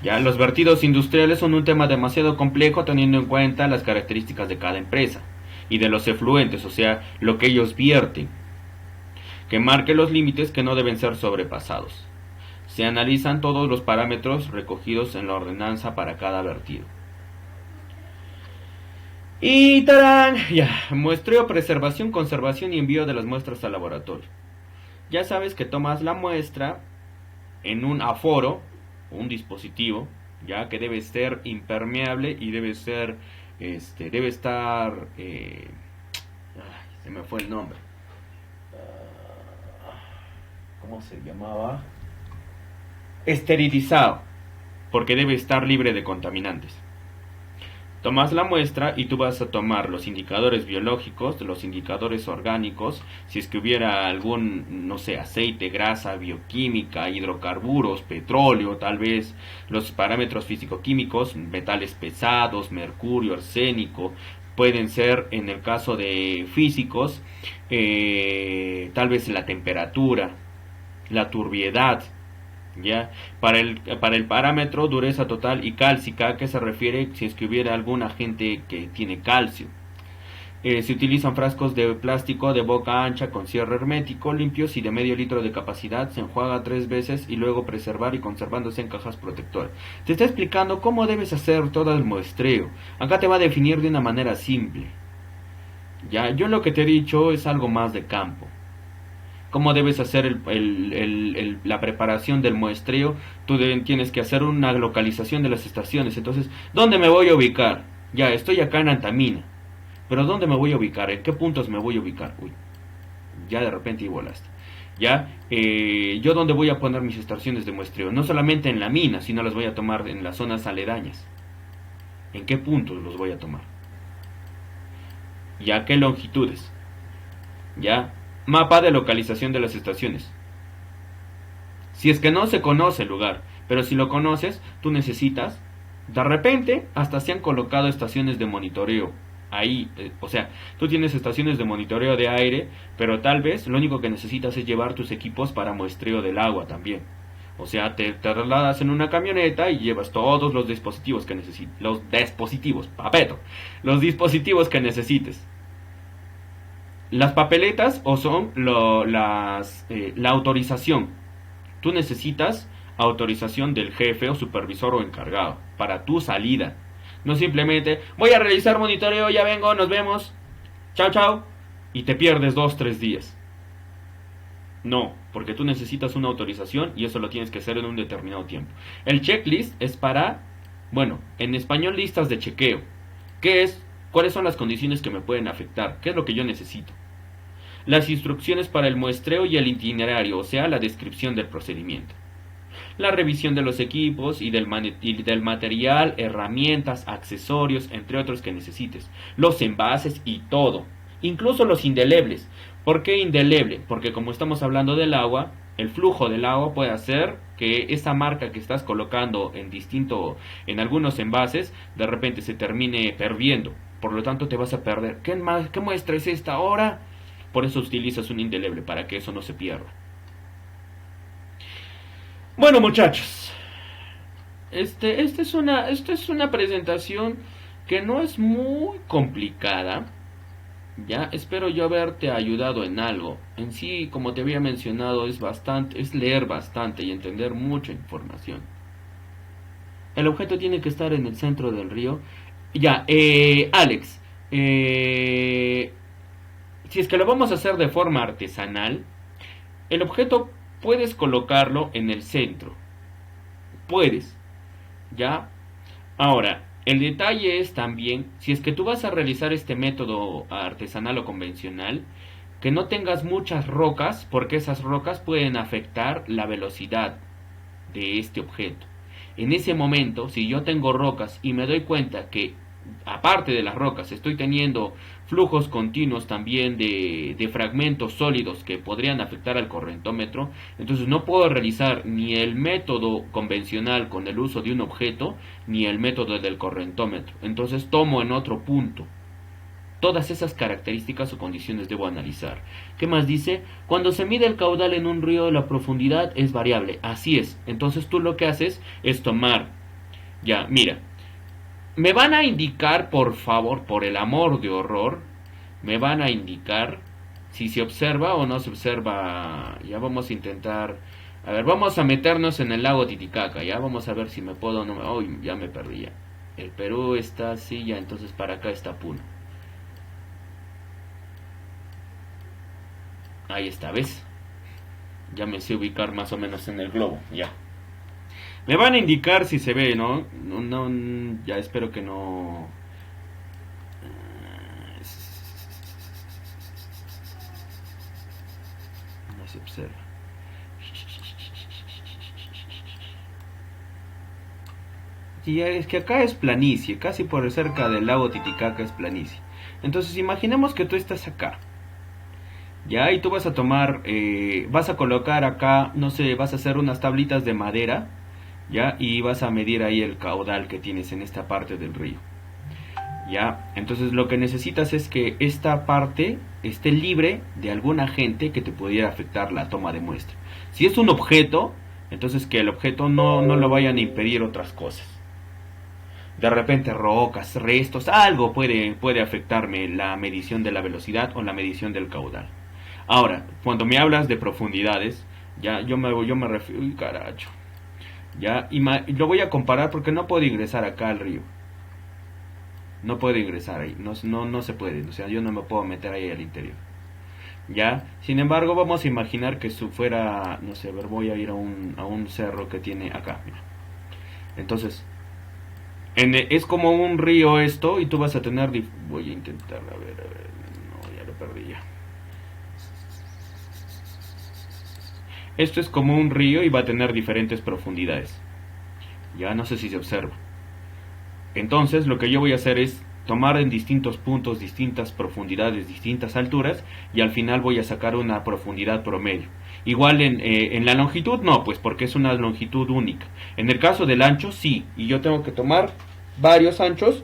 Ya, los vertidos industriales son un tema demasiado complejo teniendo en cuenta las características de cada empresa y de los efluentes, o sea, lo que ellos vierten, que marque los límites que no deben ser sobrepasados. Se analizan todos los parámetros recogidos en la ordenanza para cada vertido. Y ¡tarán! Ya, muestreo, preservación, conservación y envío de las muestras al laboratorio. Ya sabes que tomas la muestra en un aforo, un dispositivo, ya que debe ser impermeable y debe estar, se me fue el nombre. ¿Cómo se llamaba? Esterilizado, porque debe estar libre de contaminantes. Tomas la muestra y tú vas a tomar los indicadores biológicos, los indicadores orgánicos, si es que hubiera algún, no sé, aceite, grasa, bioquímica, hidrocarburos, petróleo, tal vez los parámetros físico-químicos, metales pesados, mercurio, arsénico, pueden ser, en el caso de físicos, tal vez la temperatura, la turbiedad, ¿ya? Para el parámetro dureza total y cálcica, ¿a qué se refiere? Si es que hubiera algún agente que tiene calcio. Se utilizan frascos de plástico de boca ancha con cierre hermético, limpios y de medio litro de capacidad. Se enjuaga 3 veces y luego preservar y conservándose en cajas protectoras. Te está explicando cómo debes hacer todo el muestreo. Acá te va a definir de una manera simple. Ya, yo lo que te he dicho es algo más de campo. Cómo debes hacer la preparación del muestreo. Tú tienes que hacer una localización de las estaciones. Entonces, ¿dónde me voy a ubicar? Ya, estoy acá en Antamina. Pero ¿dónde me voy a ubicar? ¿En qué puntos me voy a ubicar? Uy, ya de repente y volaste. Ya, yo dónde voy a poner mis estaciones de muestreo. No solamente en la mina, sino las voy a tomar en las zonas aledañas. ¿En qué puntos los voy a tomar? ¿Ya qué longitudes? ¿Ya? Mapa de localización de las estaciones. Si es que no se conoce el lugar, pero si lo conoces, tú necesitas, de repente, hasta se han colocado estaciones de monitoreo. Ahí, o sea, tú tienes estaciones de monitoreo de aire, pero tal vez lo único que necesitas es llevar tus equipos para muestreo del agua también. O sea, te trasladas en una camioneta y llevas todos los dispositivos que necesites. Los dispositivos que necesites. Las papeletas o son la autorización. Tú necesitas autorización del jefe o supervisor o encargado para tu salida. No simplemente voy a realizar monitoreo, ya vengo, nos vemos, chao chao, y te pierdes 2-3 días. No, porque tú necesitas una autorización y eso lo tienes que hacer en un determinado tiempo. El checklist es para, bueno, en español listas de chequeo. ¿Qué es? ¿Cuáles son las condiciones que me pueden afectar? ¿Qué es lo que yo necesito? Las instrucciones para el muestreo y el itinerario, o sea, la descripción del procedimiento. La revisión de los equipos y del material, herramientas, accesorios, entre otros que necesites. Los envases y todo. Incluso los indelebles. ¿Por qué indeleble? Porque como estamos hablando del agua, el flujo del agua puede hacer que esa marca que estás colocando en algunos envases, de repente se termine perdiendo. Por lo tanto te vas a perder. ¿Qué muestra es esta ahora? Por eso utilizas un indeleble, para que eso no se pierda. Bueno, muchachos, esta es una presentación que no es muy complicada. Ya, espero yo haberte ayudado en algo. En sí, como te había mencionado, es leer bastante y entender mucha información. El objeto tiene que estar en el centro del río. Ya, Alex, si es que lo vamos a hacer de forma artesanal, el objeto puedes colocarlo en el centro. Puedes, ¿ya? Ahora, el detalle es también, si es que tú vas a realizar este método artesanal o convencional, que no tengas muchas rocas, porque esas rocas pueden afectar la velocidad de este objeto. En ese momento, si yo tengo rocas y me doy cuenta que aparte de las rocas estoy teniendo flujos continuos también de fragmentos sólidos que podrían afectar al correntómetro, entonces no puedo realizar ni el método convencional con el uso de un objeto ni el método del correntómetro. Entonces tomo en otro punto. Todas esas características o condiciones debo analizar. ¿Qué más dice? Cuando se mide el caudal en un río, la profundidad es variable. Así es. Entonces tú lo que haces es tomar. Ya, mira. Me van a indicar, por favor, por el amor de horror, me van a indicar si se observa o no se observa. Ya vamos a intentar. A ver, vamos a meternos en el lago Titicaca. Ya vamos a ver si me puedo o no. Uy, ya me perdí ya. El Perú está así, ya entonces para acá está Puno. Ahí está, ¿ves? Ya me sé ubicar más o menos en el globo, ya. Me van a indicar si se ve, ¿no? No, ya espero que no. No se observa. Y es que acá es planicie, casi por cerca del lago Titicaca es planicie. Entonces imaginemos que tú estás acá, ya, y tú vas a tomar, vas a colocar acá, no sé, vas a hacer unas tablitas de madera, ya, y vas a medir ahí el caudal que tienes en esta parte del río. Ya, entonces lo que necesitas es que esta parte esté libre de algún agente que te pudiera afectar la toma de muestra. Si es un objeto, entonces que el objeto no lo vayan a impedir otras cosas. De repente rocas, restos, algo puede afectarme la medición de la velocidad o la medición del caudal. Ahora, cuando me hablas de profundidades, ya yo me refiero, uy, caracho. Ya, y lo voy a comparar porque no puedo ingresar acá al río. No puedo ingresar ahí, no se puede, o sea, yo no me puedo meter ahí al interior. Ya, sin embargo, vamos a imaginar que si fuera, no sé, a ver, voy a ir a un cerro que tiene acá, mira. Entonces, es como un río esto y tú vas a tener, voy a intentar, a ver, no, ya lo perdí ya. Esto es como un río y va a tener diferentes profundidades. Ya no sé si se observa. Entonces lo que yo voy a hacer es tomar en distintos puntos, distintas profundidades, distintas alturas, y al final voy a sacar una profundidad promedio. Igual en la longitud no, pues porque es una longitud única. En el caso del ancho sí, y yo tengo que tomar varios anchos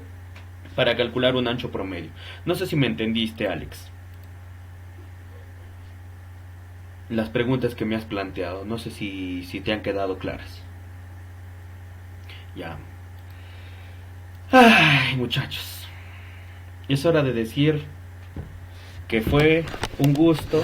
para calcular un ancho promedio. No sé si me entendiste, Alex. Las preguntas que me has planteado, no sé si te han quedado claras. Ya. Ay, muchachos, es hora de decir que fue un gusto.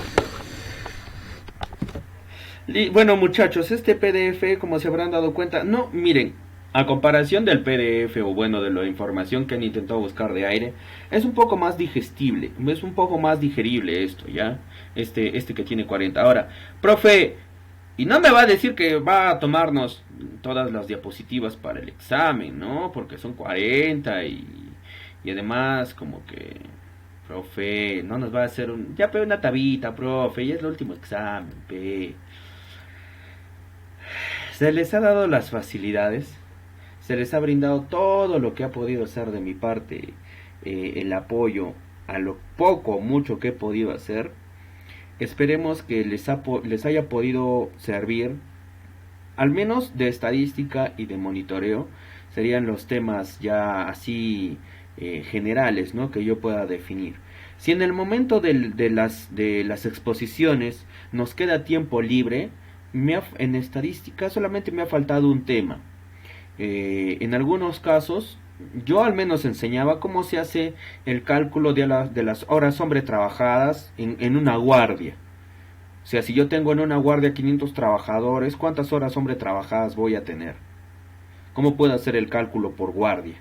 Bueno, muchachos, este PDF, como se habrán dado cuenta, no, miren, a comparación del PDF o bueno, de la información que han intentado buscar de aire, es un poco más digestible, es un poco más digerible esto, ¿ya? Este que tiene 40. Ahora, profe, y no me va a decir que va a tomarnos todas las diapositivas para el examen, ¿no? Porque son 40 y además como que, profe, no nos va a hacer ya pe una tabita, profe, ya es el último examen, pe. Se les ha dado las facilidades, se les ha brindado todo lo que ha podido hacer de mi parte, el apoyo a lo poco o mucho que he podido hacer. Esperemos que les haya podido servir, al menos de estadística y de monitoreo. Serían los temas ya así generales, ¿no? Que yo pueda definir. Si en el momento de las exposiciones nos queda tiempo libre, en estadística solamente me ha faltado un tema. En algunos casos, yo al menos enseñaba cómo se hace el cálculo de las horas hombre trabajadas en una guardia. O sea, si yo tengo en una guardia 500 trabajadores, ¿cuántas horas hombre trabajadas voy a tener? ¿Cómo puedo hacer el cálculo por guardia?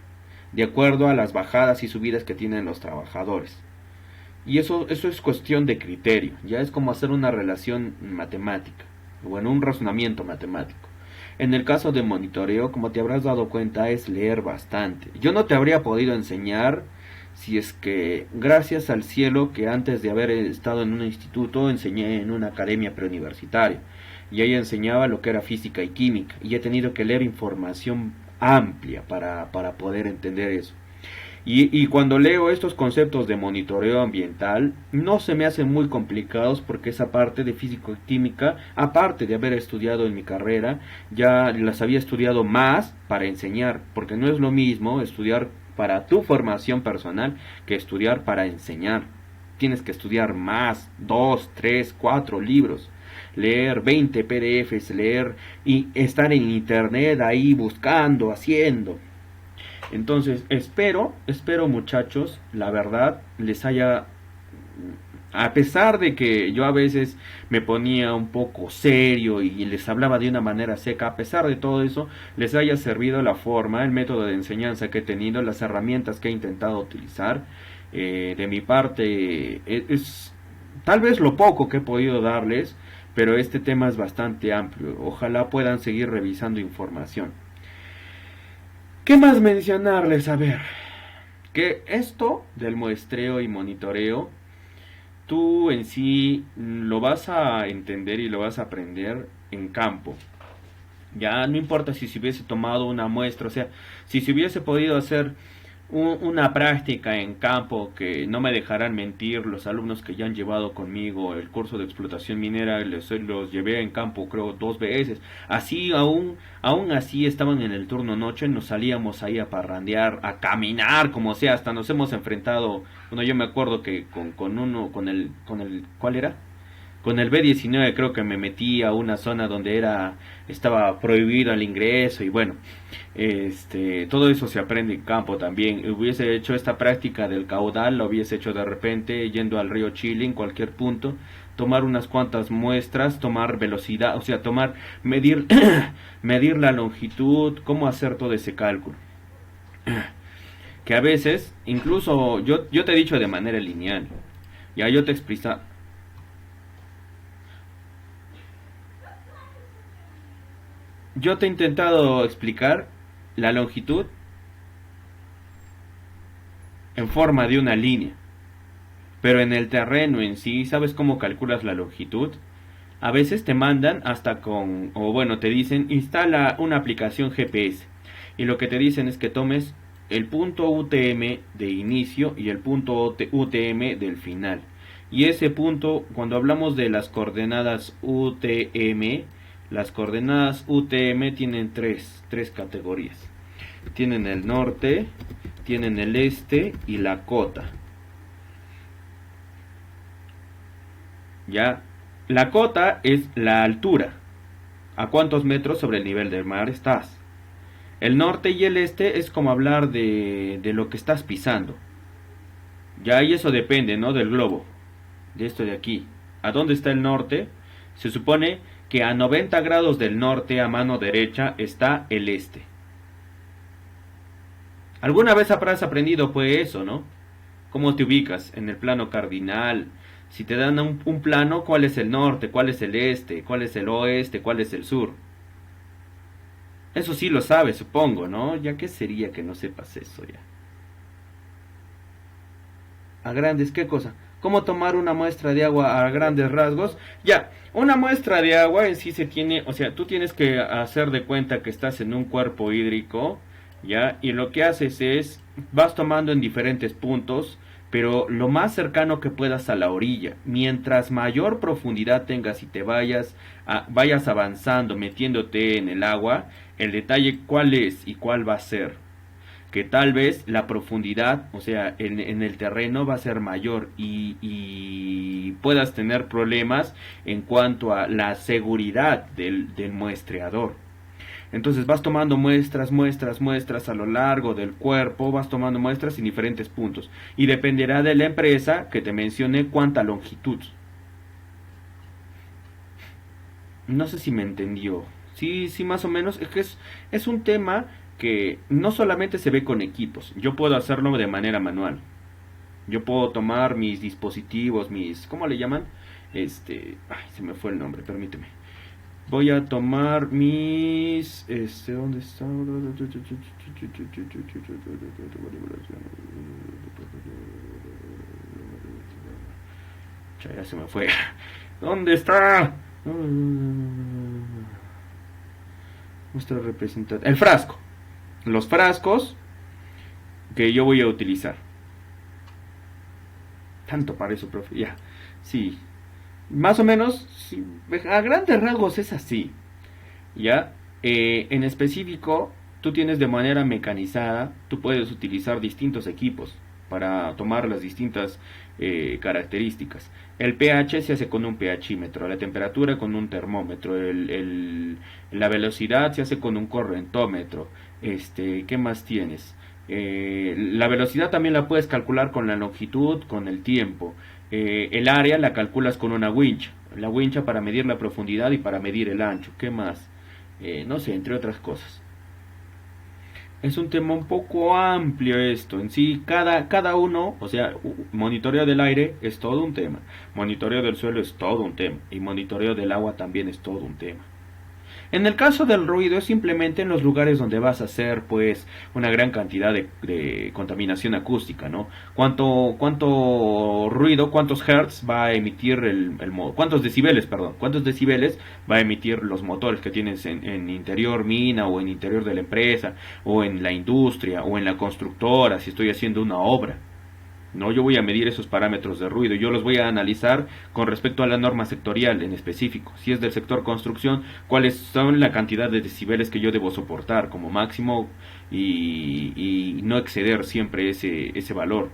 De acuerdo a las bajadas y subidas que tienen los trabajadores. Y eso es cuestión de criterio, ya es como hacer una relación matemática, bueno, un razonamiento matemático. En el caso de monitoreo, como te habrás dado cuenta, es leer bastante. Yo no te habría podido enseñar si es que, gracias al cielo, que antes de haber estado en un instituto, enseñé en una academia preuniversitaria. Y ahí enseñaba lo que era física y química. Y he tenido que leer información amplia para poder entender eso. Y cuando leo estos conceptos de monitoreo ambiental, no se me hacen muy complicados porque esa parte de físico-química, aparte de haber estudiado en mi carrera, ya las había estudiado más para enseñar, porque no es lo mismo estudiar para tu formación personal que estudiar para enseñar. Tienes que estudiar más, 2, 3, 4 libros, leer 20 PDFs, leer y estar en internet ahí buscando, haciendo. Entonces, espero muchachos, la verdad, les haya, a pesar de que yo a veces me ponía un poco serio y les hablaba de una manera seca, a pesar de todo eso, les haya servido la forma, el método de enseñanza que he tenido, las herramientas que he intentado utilizar. De mi parte, es tal vez lo poco que he podido darles, pero este tema es bastante amplio. Ojalá puedan seguir revisando información. ¿Qué más mencionarles? A ver, que esto del muestreo y monitoreo, tú en sí lo vas a entender y lo vas a aprender en campo. Ya no importa si se hubiese tomado una muestra, o sea, si se hubiese podido hacer una práctica en campo, que no me dejarán mentir los alumnos que ya han llevado conmigo el curso de explotación minera, los llevé en campo creo 2 veces, así aún así estaban en el turno noche, nos salíamos ahí a parrandear, a caminar, como sea, hasta nos hemos enfrentado, bueno, yo me acuerdo que con el, ¿cuál era? Con el B-19 creo que me metí a una zona donde estaba prohibido el ingreso y bueno, todo eso se aprende en campo también. Hubiese hecho esta práctica del caudal, lo hubiese hecho de repente yendo al río Chile en cualquier punto, tomar unas cuantas muestras, tomar velocidad, o sea, medir, medir la longitud, cómo hacer todo ese cálculo. Que a veces, incluso yo te he dicho de manera lineal, ya yo te explico. Yo te he intentado explicar la longitud en forma de una línea, pero en el terreno en sí, ¿sabes cómo calculas la longitud? A veces te mandan o bueno, te dicen, instala una aplicación GPS, y lo que te dicen es que tomes el punto UTM de inicio y el punto UTM del final. Y ese punto, cuando hablamos de las coordenadas UTM, las coordenadas UTM tienen tres categorías. Tienen el norte, tienen el este y la cota. Ya, la cota es la altura. ¿A cuántos metros sobre el nivel del mar estás? El norte y el este es como hablar de lo que estás pisando. Ya, y eso depende, ¿no? Del globo. De esto de aquí. ¿A dónde está el norte? Se supone que a 90 grados del norte, a mano derecha, está el este. ¿Alguna vez habrás aprendido pues eso, no? ¿Cómo te ubicas en el plano cardinal? Si te dan un plano, ¿cuál es el norte? ¿Cuál es el este? ¿Cuál es el oeste? ¿Cuál es el sur? Eso sí lo sabes, supongo, ¿no? Ya que sería que no sepas eso ya. A grandes, ¿qué cosa? ¿Cómo tomar una muestra de agua a grandes rasgos? Ya, una muestra de agua en sí se tiene, o sea, tú tienes que hacer de cuenta que estás en un cuerpo hídrico, ya, y lo que haces es, vas tomando en diferentes puntos, pero lo más cercano que puedas a la orilla. Mientras mayor profundidad tengas y te vayas avanzando, metiéndote en el agua, el detalle cuál es y cuál va a ser. Que tal vez la profundidad, o sea, en el terreno va a ser mayor y puedas tener problemas en cuanto a la seguridad del muestreador. Entonces vas tomando muestras a lo largo del cuerpo, vas tomando muestras en diferentes puntos. Y dependerá de la empresa que te mencione cuánta longitud. No sé si me entendió. Sí, más o menos. Es que es un tema que no solamente se ve con equipos. Yo puedo hacerlo de manera manual. Yo puedo tomar mis dispositivos, ¿cómo le llaman? Ay, se me fue el nombre, permíteme. Voy a tomar mis... ¿dónde está? Ya se me fue. ¿Dónde está? Nuestro representante. El frasco. Los frascos que yo voy a utilizar. Tanto para eso, profe. Ya. Sí. Más o menos, sí, a grandes rasgos es así. ¿Ya? En específico, tú tienes de manera mecanizada, tú puedes utilizar distintos equipos para tomar las distintas características. El pH se hace con un pHímetro, la temperatura con un termómetro, la velocidad se hace con un correntómetro. ¿Qué más tienes? La velocidad también la puedes calcular con la longitud, con el tiempo. El área la calculas con una wincha. La wincha para medir la profundidad y para medir el ancho. ¿Qué más? No sé, entre otras cosas. Es un tema un poco amplio esto. En sí, cada uno, o sea, monitoreo del aire es todo un tema. Monitoreo del suelo es todo un tema. Y monitoreo del agua también es todo un tema. En el caso del ruido es simplemente en los lugares donde vas a hacer pues una gran cantidad de contaminación acústica, ¿no? ¿Cuánto ruido, cuántos hertz va a emitir cuántos decibeles, perdón, cuántos decibeles va a emitir los motores que tienes en interior mina o en interior de la empresa o en la industria o en la constructora si estoy haciendo una obra? No, yo voy a medir esos parámetros de ruido, yo los voy a analizar con respecto a la norma sectorial en específico. Si es del sector construcción, cuáles son la cantidad de decibeles que yo debo soportar como máximo y no exceder siempre ese valor.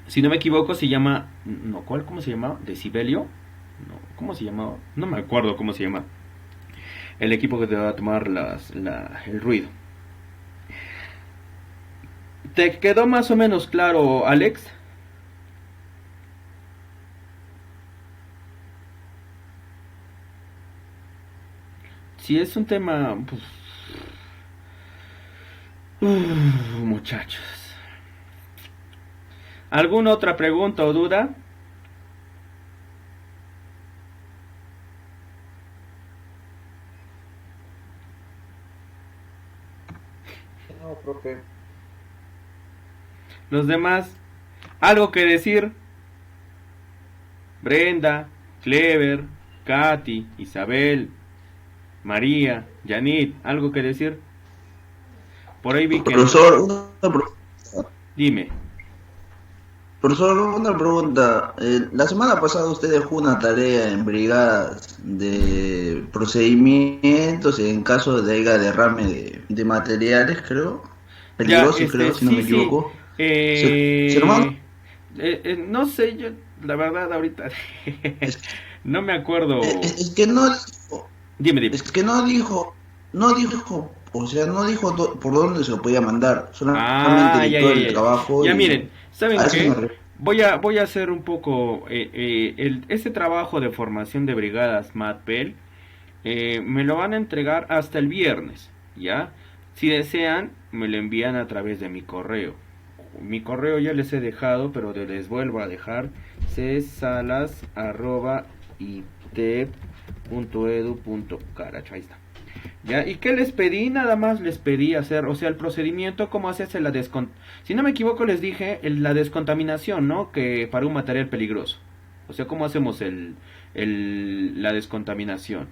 Si no me equivoco se llama, no, ¿cómo se llama? ¿Decibelio? No, ¿cómo se llamaba? No me acuerdo cómo se llama. El equipo que te va a tomar el ruido. ¿Te quedó más o menos claro, Alex? Si es un tema... Pues, muchachos. ¿Alguna otra pregunta o duda? No, profe. Los demás, ¿algo que decir? Brenda, Clever, Katy, Isabel, María, Janit, ¿algo que decir? Por ahí vi que... Profesor, Dime. profesor, una pregunta. La semana pasada usted dejó una tarea en brigadas de procedimientos en caso de haya derrame de materiales, creo. Peligrosos, creo, si no me equivoco. ¿Se lo mando? No sé, yo la verdad ahorita no me acuerdo. Es que no dijo, Dime. es que no dijo, o sea, no dijo por dónde se lo podía mandar, solamente dictó el trabajo. Ya miren, ¿saben a eso qué? me refiero. Voy a hacer un poco ese trabajo de formación de brigadas MATPEL. Me lo van a entregar hasta el viernes, ¿ya? Si desean, me lo envían a través de mi correo. Mi correo ya les he dejado, pero les vuelvo a dejar: csalas@itep.edu.carach. Ahí está. ¿Ya? ¿Y qué les pedí? Nada más les pedí hacer, o sea, el procedimiento, cómo hacerse la si no me equivoco les dije la descontaminación, ¿no? Que para un material peligroso. O sea, cómo hacemos la descontaminación.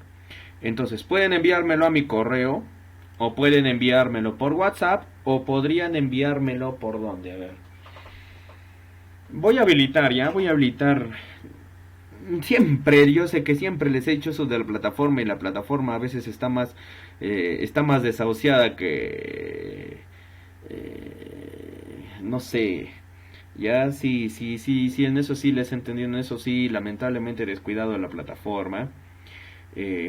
Entonces, pueden enviármelo a mi correo, o pueden enviármelo por WhatsApp, o podrían enviármelo por ¿dónde? A ver. Voy a habilitar. Siempre, yo sé que siempre les he hecho eso de la plataforma, y la plataforma a veces está más desahuciada que no sé. Ya sí, en eso sí les he entendido, en eso sí, lamentablemente he descuidado la plataforma.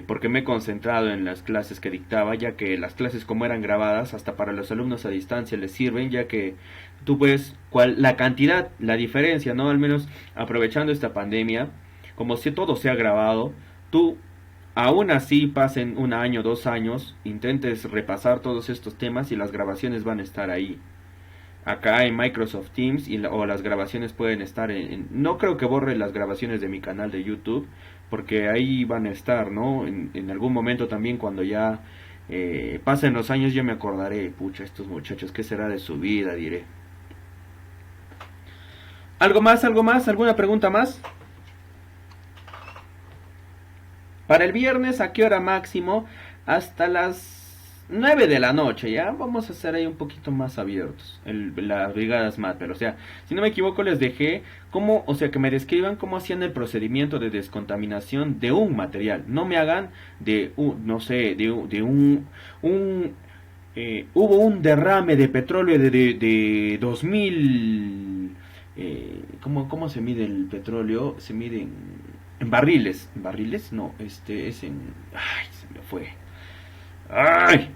Porque me he concentrado en las clases que dictaba, ya que las clases, como eran grabadas, hasta para los alumnos a distancia les sirven, ya que tú ves la cantidad, la diferencia, ¿no? Al menos aprovechando esta pandemia, como si todo sea grabado, tú aún así pasen 1 año, 2 años, intentes repasar todos estos temas y las grabaciones van a estar ahí. Acá en Microsoft Teams o las grabaciones pueden estar no creo que borre las grabaciones de mi canal de YouTube, porque ahí van a estar, ¿no? En algún momento también, cuando ya pasen los años, yo me acordaré, pucha, estos muchachos, ¿qué será de su vida? Diré. ¿Algo más? ¿Alguna pregunta más? Para el viernes, ¿a qué hora máximo? Hasta las 9 de la noche, ya vamos a hacer ahí un poquito más abiertos las brigadas MATPEL. O sea, si no me equivoco les dejé que me describan cómo hacían el procedimiento de descontaminación de un material. No me hagan hubo un derrame de petróleo de 2000. ¿Cómo se mide el petróleo? Se mide en barriles. ¿En barriles? No, es en... Ay, se me fue. ¡Ay!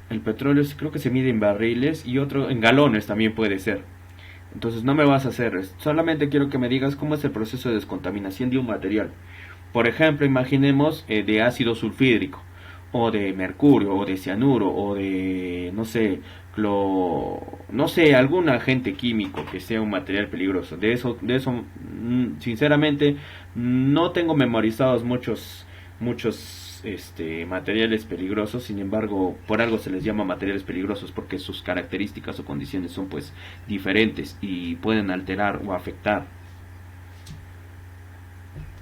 El petróleo creo que se mide en barriles, y otro en galones también puede ser. Entonces no me vas a hacer, solamente quiero que me digas cómo es el proceso de descontaminación de un material. Por ejemplo, imaginemos de ácido sulfídrico, o de mercurio, o de cianuro, o de, no sé, algún agente químico que sea un material peligroso. De eso sinceramente no tengo memorizados muchos materiales peligrosos. Sin embargo, por algo se les llama materiales peligrosos, porque sus características o condiciones son pues diferentes y pueden alterar o afectar.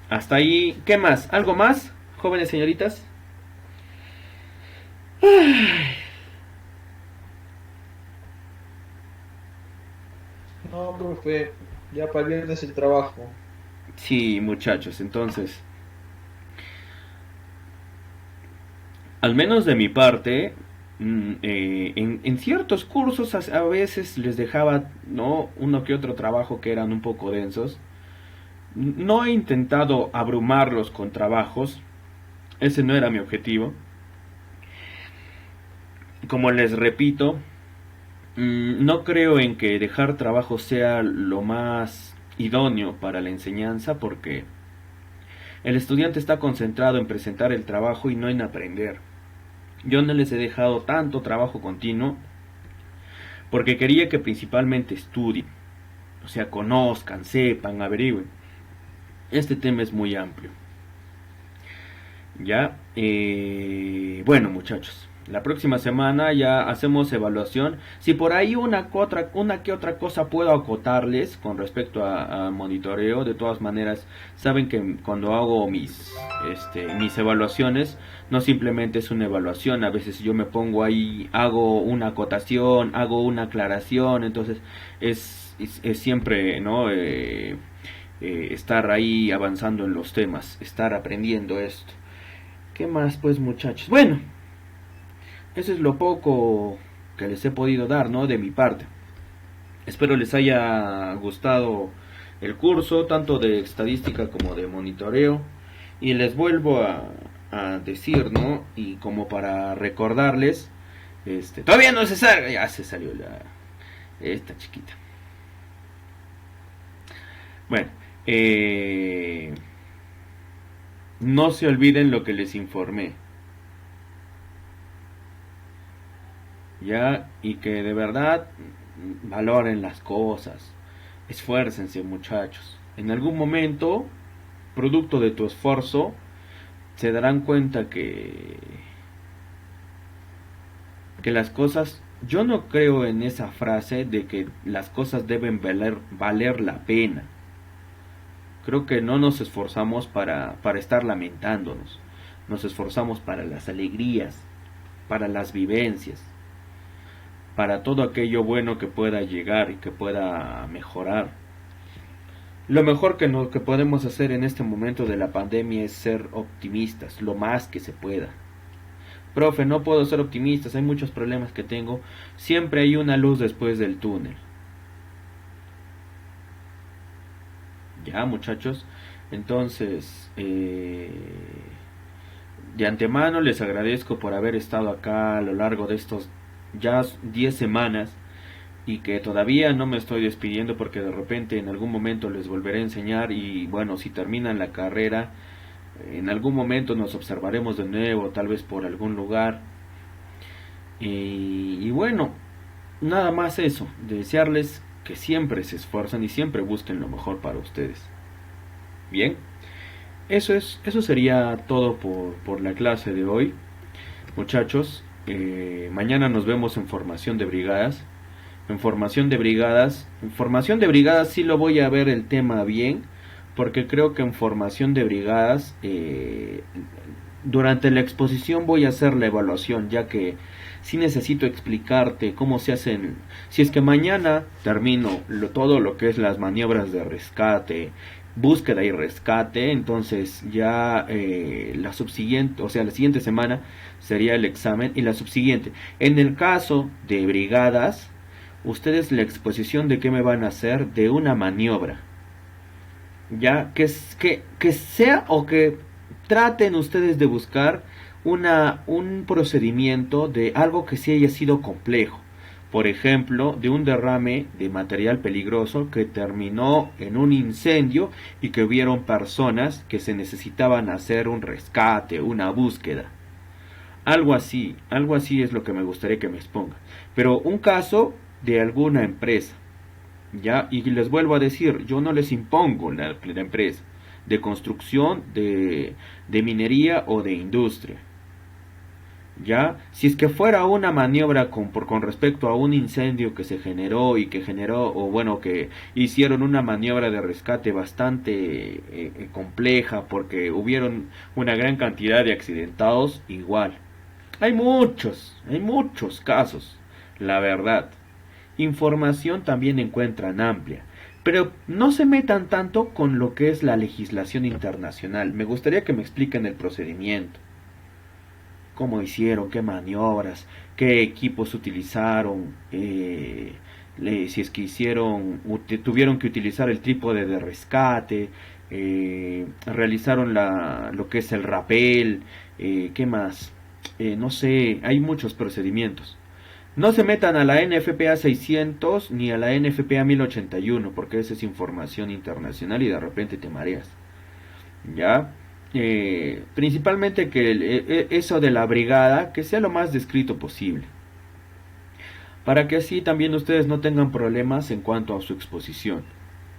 Hasta ahí, ¿qué más? ¿Algo más, jóvenes señoritas? No, profe, ya para el viernes el trabajo. Sí, muchachos, entonces, al menos de mi parte, en ciertos cursos a veces les dejaba, ¿no?, uno que otro trabajo que eran un poco densos. No he intentado abrumarlos con trabajos, ese no era mi objetivo. Como les repito, no creo en que dejar trabajo sea lo más idóneo para la enseñanza, porque el estudiante está concentrado en presentar el trabajo y no en aprender. Yo no les he dejado tanto trabajo continuo porque quería que principalmente estudien, o sea, conozcan, sepan, averigüen. Este tema es muy amplio. Ya, bueno, muchachos, la próxima semana ya hacemos evaluación. Si por ahí una que otra cosa puedo acotarles con respecto a monitoreo, de todas maneras, saben que cuando hago mis evaluaciones, no simplemente es una evaluación. A veces yo me pongo ahí, hago una acotación, hago una aclaración. Entonces es siempre, ¿no?, estar ahí avanzando en los temas, estar aprendiendo esto. ¿Qué más, pues, muchachos? Bueno, eso es lo poco que les he podido dar, ¿no?, de mi parte. Espero les haya gustado el curso, tanto de estadística como de monitoreo. Y les vuelvo a decir, ¿no?, y como para recordarles, todavía no se salga, ya se salió esta chiquita. Bueno, no se olviden lo que les informé. Ya, y que de verdad valoren las cosas. Esfuércense, muchachos. En algún momento, producto de tu esfuerzo, se darán cuenta que las cosas, yo no creo en esa frase de que las cosas deben valer la pena. Creo que no nos esforzamos para estar lamentándonos. Nos esforzamos para las alegrías, para las vivencias, para todo aquello bueno que pueda llegar y que pueda mejorar. Lo mejor que podemos hacer en este momento de la pandemia es ser optimistas, lo más que se pueda. Profe, no puedo ser optimista, hay muchos problemas que tengo. Siempre hay una luz después del túnel. Ya, muchachos, entonces, de antemano les agradezco por haber estado acá a lo largo de estos ya 10 semanas, y que todavía no me estoy despidiendo, porque de repente en algún momento les volveré a enseñar. Y bueno, si terminan la carrera, en algún momento nos observaremos de nuevo, tal vez por algún lugar. Y bueno, nada más eso, desearles que siempre se esfuerzan y siempre busquen lo mejor para ustedes. Bien, eso sería todo por la clase de hoy, muchachos. Mañana nos vemos en formación de brigadas. En formación de brigadas sí lo voy a ver el tema bien, porque creo que en formación de brigadas, durante la exposición voy a hacer la evaluación, ya que sí necesito explicarte cómo se hacen. Si es que mañana termino todo lo que es las maniobras de rescate, búsqueda y rescate, entonces ya la subsiguiente, o sea, la siguiente semana sería el examen, y la subsiguiente. En el caso de brigadas, ustedes la exposición de qué me van a hacer, de una maniobra, ya que sea, o que traten ustedes de buscar un procedimiento de algo que sí haya sido complejo. Por ejemplo, de un derrame de material peligroso que terminó en un incendio y que hubieron personas que se necesitaban hacer un rescate, una búsqueda. Algo así es lo que me gustaría que me expongan. Pero un caso de alguna empresa, ya, y les vuelvo a decir, yo no les impongo la empresa. de construcción, de minería o de industria. ¿Ya? Si es que fuera una maniobra con respecto a un incendio que se generó y que generó, o bueno, que hicieron una maniobra de rescate bastante compleja porque hubieron una gran cantidad de accidentados, igual. Hay muchos casos, la verdad. Información también encuentran amplia, pero no se metan tanto con lo que es la legislación internacional. Me gustaría que me expliquen el procedimiento. Cómo hicieron, qué maniobras, qué equipos utilizaron, si es que tuvieron que utilizar el trípode de rescate, realizaron lo que es el rappel, qué más, no sé, hay muchos procedimientos. No se metan a la NFPA 600 ni a la NFPA 1081 porque esa es información internacional y de repente te mareas. ¿Ya? Principalmente que eso de la brigada que sea lo más descrito posible para que así también ustedes no tengan problemas en cuanto a su exposición.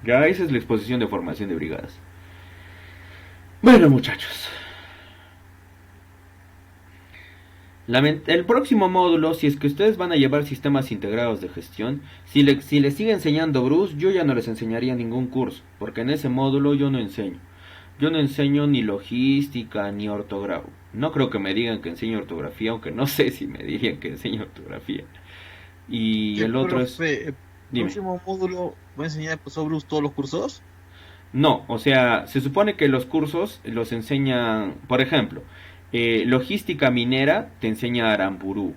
Ya esa es la exposición de formación de brigadas. Bueno, muchachos, el próximo módulo, si es que ustedes van a llevar sistemas integrados de gestión, si les sigue enseñando Bruce, yo ya no les enseñaría ningún curso, porque en ese módulo yo no enseño. Yo no enseño ni logística ni ortografía. No creo que me digan que enseño ortografía, aunque no sé si me dirían que enseño ortografía. Y el otro es... ¿El próximo módulo va a enseñar el profesor Bruce todos los cursos? No, o sea, se supone que los cursos los enseñan, por ejemplo, logística minera te enseña Aramburu.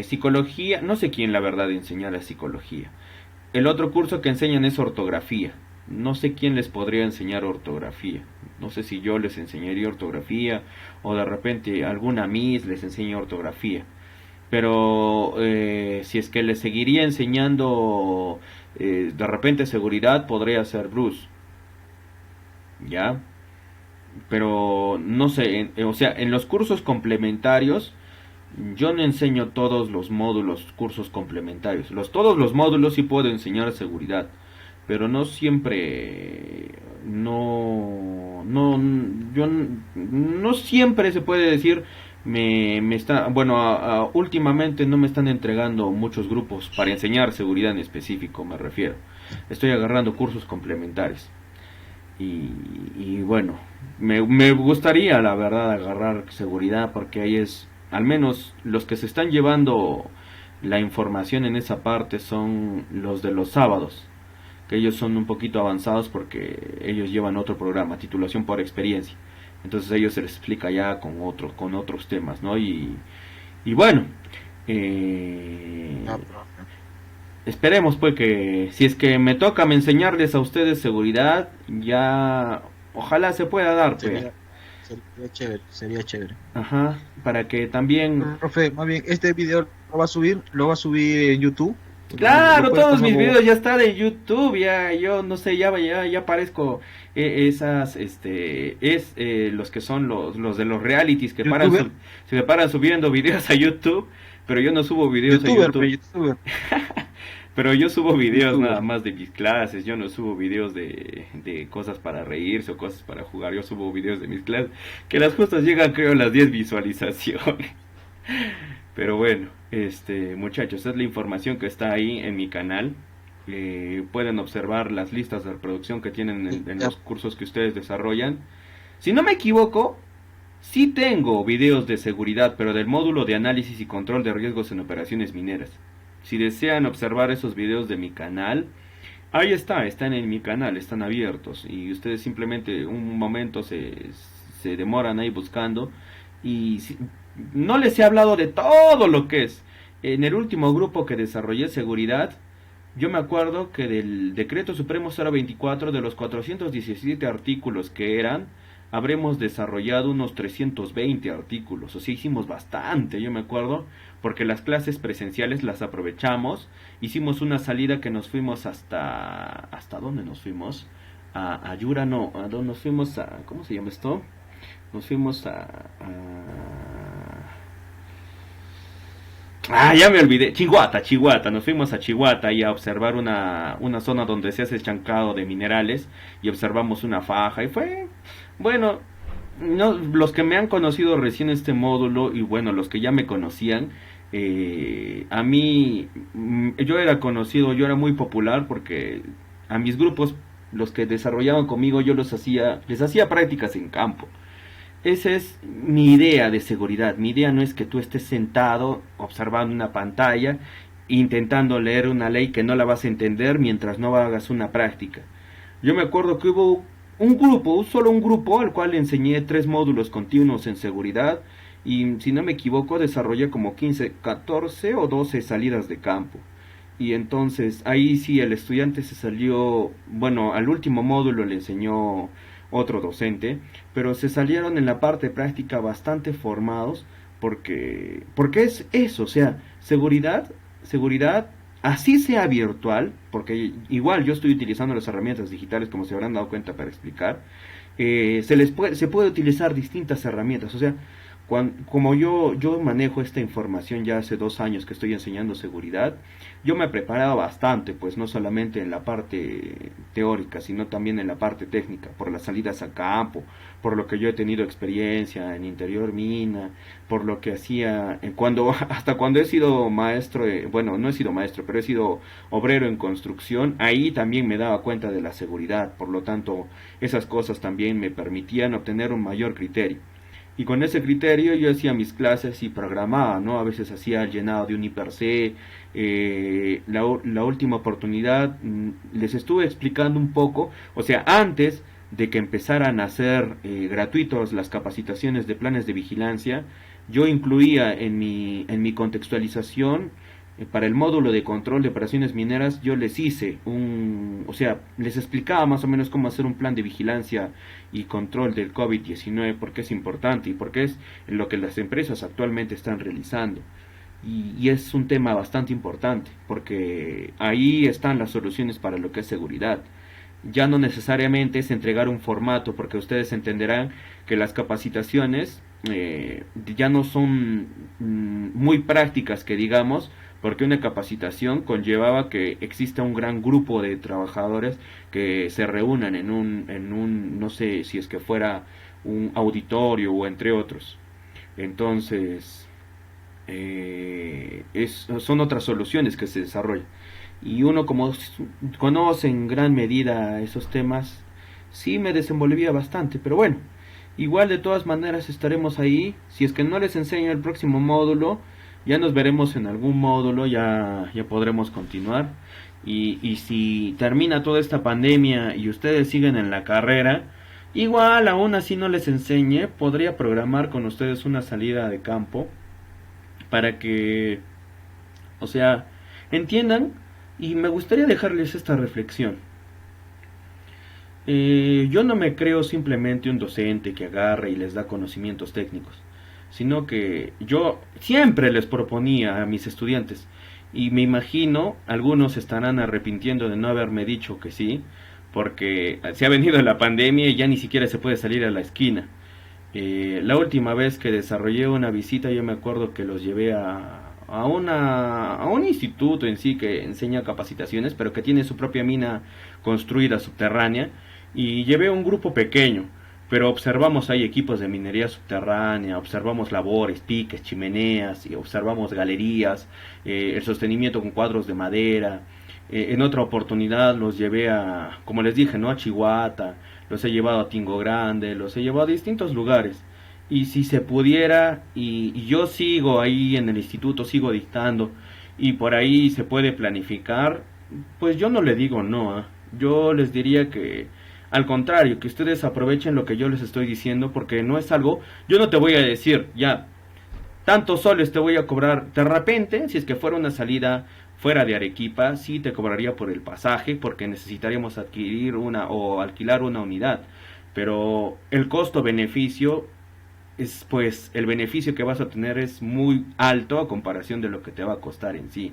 Psicología, no sé quién la verdad enseña la psicología. El otro curso que enseñan es ortografía. No sé quién les podría enseñar ortografía. No sé si yo les enseñaría ortografía o de repente alguna Miss les enseña ortografía. Pero si es que les seguiría enseñando de repente seguridad, podría ser Bruce. ¿Ya? Pero no sé, o sea, en los cursos complementarios yo no enseño todos los módulos, cursos complementarios. Todos los módulos sí puedo enseñar seguridad, pero no siempre, yo no siempre se puede decir, últimamente no me están entregando muchos grupos para enseñar seguridad en específico, me refiero. Estoy agarrando cursos complementarios. Y bueno, me gustaría la verdad agarrar seguridad porque ahí es, al menos los que se están llevando la información en esa parte son los de los sábados, que ellos son un poquito avanzados porque ellos llevan otro programa, titulación por experiencia. Entonces a ellos se les explica ya con otros temas, ¿no? Y bueno, esperemos pues que si es que me toca enseñarles a ustedes seguridad, ya ojalá se pueda dar, pues. Sería chévere. Ajá, para que también... Profe, más bien, este video lo va a subir en YouTube. Claro, todos mis videos ya están en YouTube, ya yo no sé, ya parezco los que son los de los realities que se paran subiendo videos a YouTube, pero yo no subo videos a YouTube. YouTuber. Pero yo subo videos nada más de mis clases, yo no subo videos de cosas para reírse o cosas para jugar, yo subo videos de mis clases, que las justas llegan creo a las 10 visualizaciones. Pero bueno, muchachos, es la información que está ahí en mi canal. Pueden observar las listas de reproducción que tienen en los cursos que ustedes desarrollan. Si no me equivoco, sí tengo videos de seguridad, pero del módulo de análisis y control de riesgos en operaciones mineras. Si desean observar esos videos de mi canal, ahí están en mi canal, están abiertos. Y ustedes simplemente un momento se demoran ahí buscando. Y no les he hablado de todo lo que es. En el último grupo que desarrollé seguridad, yo me acuerdo que del Decreto Supremo 024, de los 417 artículos que eran, habremos desarrollado unos 320 artículos. O sea, hicimos bastante, yo me acuerdo, porque las clases presenciales las aprovechamos. Hicimos una salida que nos fuimos ¿hasta dónde nos fuimos? A Yura, no, ¿a dónde nos fuimos? ¿Cómo se llama esto? Nos fuimos Ah, ya me olvidé. Chihuahua. Nos fuimos a Chihuahua y a observar una zona donde se hace estancado de minerales y observamos una faja y fue, bueno, no, los que me han conocido recién este módulo y bueno, los que ya me conocían, a mí, yo era conocido, yo era muy popular porque a mis grupos, los que desarrollaban conmigo, yo les hacía prácticas en campo. Esa es mi idea de seguridad. Mi idea no es que tú estés sentado observando una pantalla, intentando leer una ley que no la vas a entender mientras no hagas una práctica. Yo me acuerdo que hubo solo un grupo al cual le enseñé 3 módulos continuos en seguridad y si no me equivoco desarrollé como 15, 14 o 12 salidas de campo. Y entonces ahí sí el estudiante se salió, bueno, al último módulo le enseñó otro docente, pero se salieron en la parte práctica bastante formados porque es eso, o sea, seguridad, así sea virtual, porque igual yo estoy utilizando las herramientas digitales como se habrán dado cuenta para explicar, se puede utilizar distintas herramientas, o sea, como yo manejo esta información ya hace 2 años que estoy enseñando seguridad, yo me he preparado bastante, pues no solamente en la parte teórica, sino también en la parte técnica, por las salidas a campo, por lo que yo he tenido experiencia en interior mina, por lo que hacía, hasta cuando he sido maestro, bueno, no he sido maestro, pero he sido obrero en construcción, ahí también me daba cuenta de la seguridad, por lo tanto, esas cosas también me permitían obtener un mayor criterio. Y con ese criterio yo hacía mis clases y programaba, ¿no? A veces hacía el llenado de un IPRC. La última oportunidad les estuve explicando un poco, o sea, antes de que empezaran a ser gratuitos las capacitaciones de planes de vigilancia, yo incluía en mi contextualización para el módulo de control de operaciones mineras, yo les hice o sea, les explicaba más o menos cómo hacer un plan de vigilancia y control del COVID-19, porque es importante y porque es lo que las empresas actualmente están realizando. Y es un tema bastante importante, porque ahí están las soluciones para lo que es seguridad. Ya no necesariamente es entregar un formato, porque ustedes entenderán que las capacitaciones ya no son muy prácticas, que digamos, porque una capacitación conllevaba que exista un gran grupo de trabajadores que se reúnan en un no sé si es que fuera un auditorio o entre otros. Entonces, son otras soluciones que se desarrollan. Y uno como conoce en gran medida esos temas, sí me desenvolvía bastante, pero bueno, igual de todas maneras estaremos ahí. Si es que no les enseño el próximo módulo, ya nos veremos en algún módulo, ya podremos continuar. Y si termina toda esta pandemia y ustedes siguen en la carrera, igual aún así no les enseñe, podría programar con ustedes una salida de campo para que, o sea, entiendan. Y me gustaría dejarles esta reflexión. Yo no me creo simplemente un docente que agarra y les da conocimientos técnicos, sino que yo siempre les proponía a mis estudiantes, y me imagino algunos estarán arrepintiendo de no haberme dicho que sí, porque se ha venido la pandemia y ya ni siquiera se puede salir a la esquina. La última vez que desarrollé una visita, yo me acuerdo que los llevé a un instituto en sí que enseña capacitaciones, pero que tiene su propia mina construida subterránea, y llevé un grupo pequeño, pero observamos ahí equipos de minería subterránea, observamos labores, piques, chimeneas, y observamos galerías, el sostenimiento con cuadros de madera. En otra oportunidad los llevé como les dije, ¿no?, a Chihuahua, los he llevado a Tingo Grande, los he llevado a distintos lugares. Y si se pudiera, y yo sigo ahí en el instituto, sigo dictando, y por ahí se puede planificar, pues yo no le digo no, ¿eh? Yo les diría que, al contrario, que ustedes aprovechen lo que yo les estoy diciendo, porque no es algo, yo no te voy a decir, ya, tantos soles te voy a cobrar. De repente, si es que fuera una salida fuera de Arequipa, sí te cobraría por el pasaje, porque necesitaríamos adquirir o alquilar una unidad, pero el costo-beneficio pues el beneficio que vas a tener es muy alto a comparación de lo que te va a costar en sí.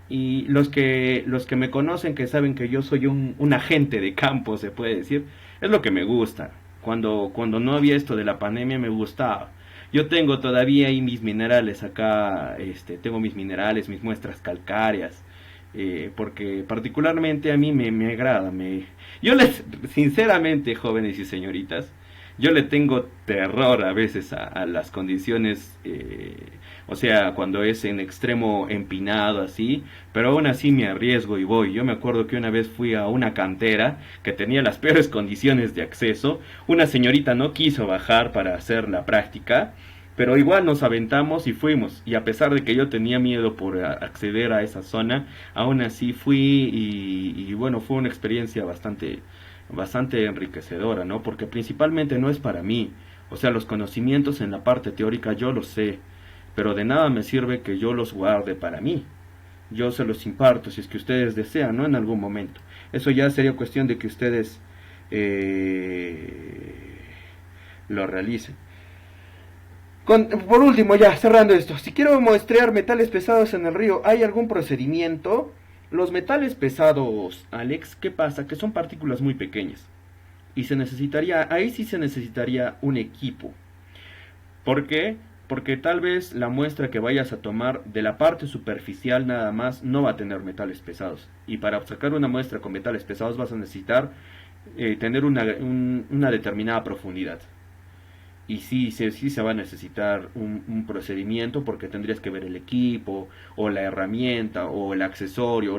Y los que me conocen, que saben que yo soy un agente de campo, se puede decir, es lo que me gusta. Cuando no había esto de la pandemia me gustaba. Yo tengo todavía ahí mis minerales acá, tengo mis minerales, mis muestras calcáreas, porque particularmente a mí me agrada, yo les, sinceramente, jóvenes y señoritas, yo le tengo terror a veces a las condiciones, o sea, cuando es en extremo empinado así, pero aún así me arriesgo y voy. Yo me acuerdo que una vez fui a una cantera que tenía las peores condiciones de acceso, una señorita no quiso bajar para hacer la práctica, pero igual nos aventamos y fuimos, y a pesar de que yo tenía miedo por acceder a esa zona, aún así fui y bueno, fue una experiencia bastante enriquecedora, ¿no? Porque principalmente no es para mí, o sea, los conocimientos en la parte teórica yo los sé, pero de nada me sirve que yo los guarde para mí. Yo se los imparto si es que ustedes desean, ¿no? En algún momento. Eso ya sería cuestión de que ustedes lo realicen. Por último, ya cerrando esto, si quiero muestrear metales pesados en el río, ¿hay algún procedimiento? Los metales pesados, Alex, ¿qué pasa? Que son partículas muy pequeñas. Y ahí sí se necesitaría un equipo. ¿Por qué? Porque tal vez la muestra que vayas a tomar de la parte superficial nada más no va a tener metales pesados. Y para sacar una muestra con metales pesados vas a necesitar tener una determinada profundidad. Y sí se va a necesitar un procedimiento porque tendrías que ver el equipo, o la herramienta, o el accesorio,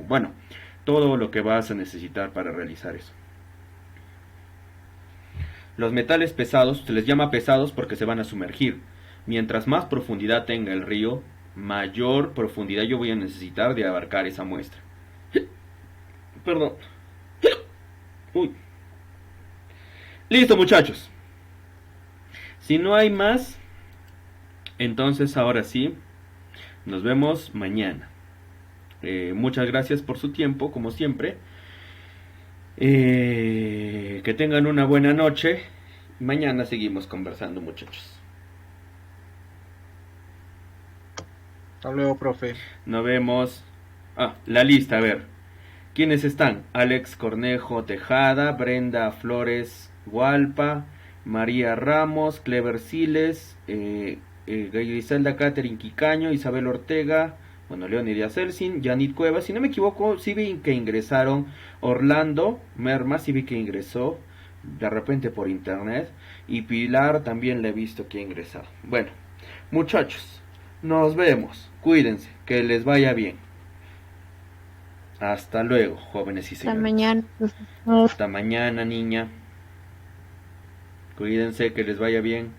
bueno, todo lo que vas a necesitar para realizar eso. Los metales pesados se les llama pesados porque se van a sumergir. Mientras más profundidad tenga el río, mayor profundidad yo voy a necesitar de abarcar esa muestra. Perdón. Uy. Listo, muchachos. Si no hay más, entonces ahora sí, nos vemos mañana. Muchas gracias por su tiempo, como siempre. Que tengan una buena noche. Mañana seguimos conversando, muchachos. Hasta luego, profe. Nos vemos. La lista, a ver. ¿Quiénes están? Alex Cornejo Tejada, Brenda Flores Hualpa, María Ramos, Clever Siles, Griselda Catherine Quicaño, Isabel Ortega, bueno, Leonidia Celsin, Yanit Cuevas, si no me equivoco, sí vi que ingresaron Orlando Merma, sí vi que ingresó de repente por internet, y Pilar también le he visto que ha ingresado. Bueno, muchachos, nos vemos, cuídense, que les vaya bien. Hasta luego, jóvenes y Hasta señores. mañana. Hasta mañana, niña. Cuídense, que les vaya bien.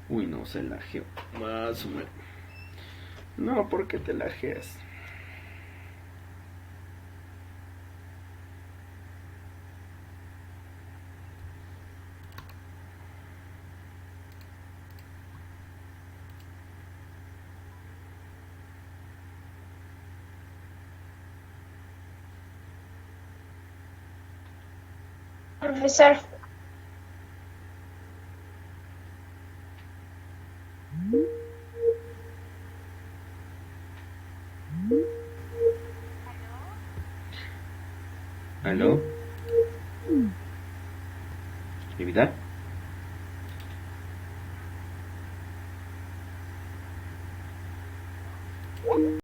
Uy, no, se lajeó. Más o menos. No, ¿por qué te lajeas? Profesor, ¿Aló? ¿Evitar?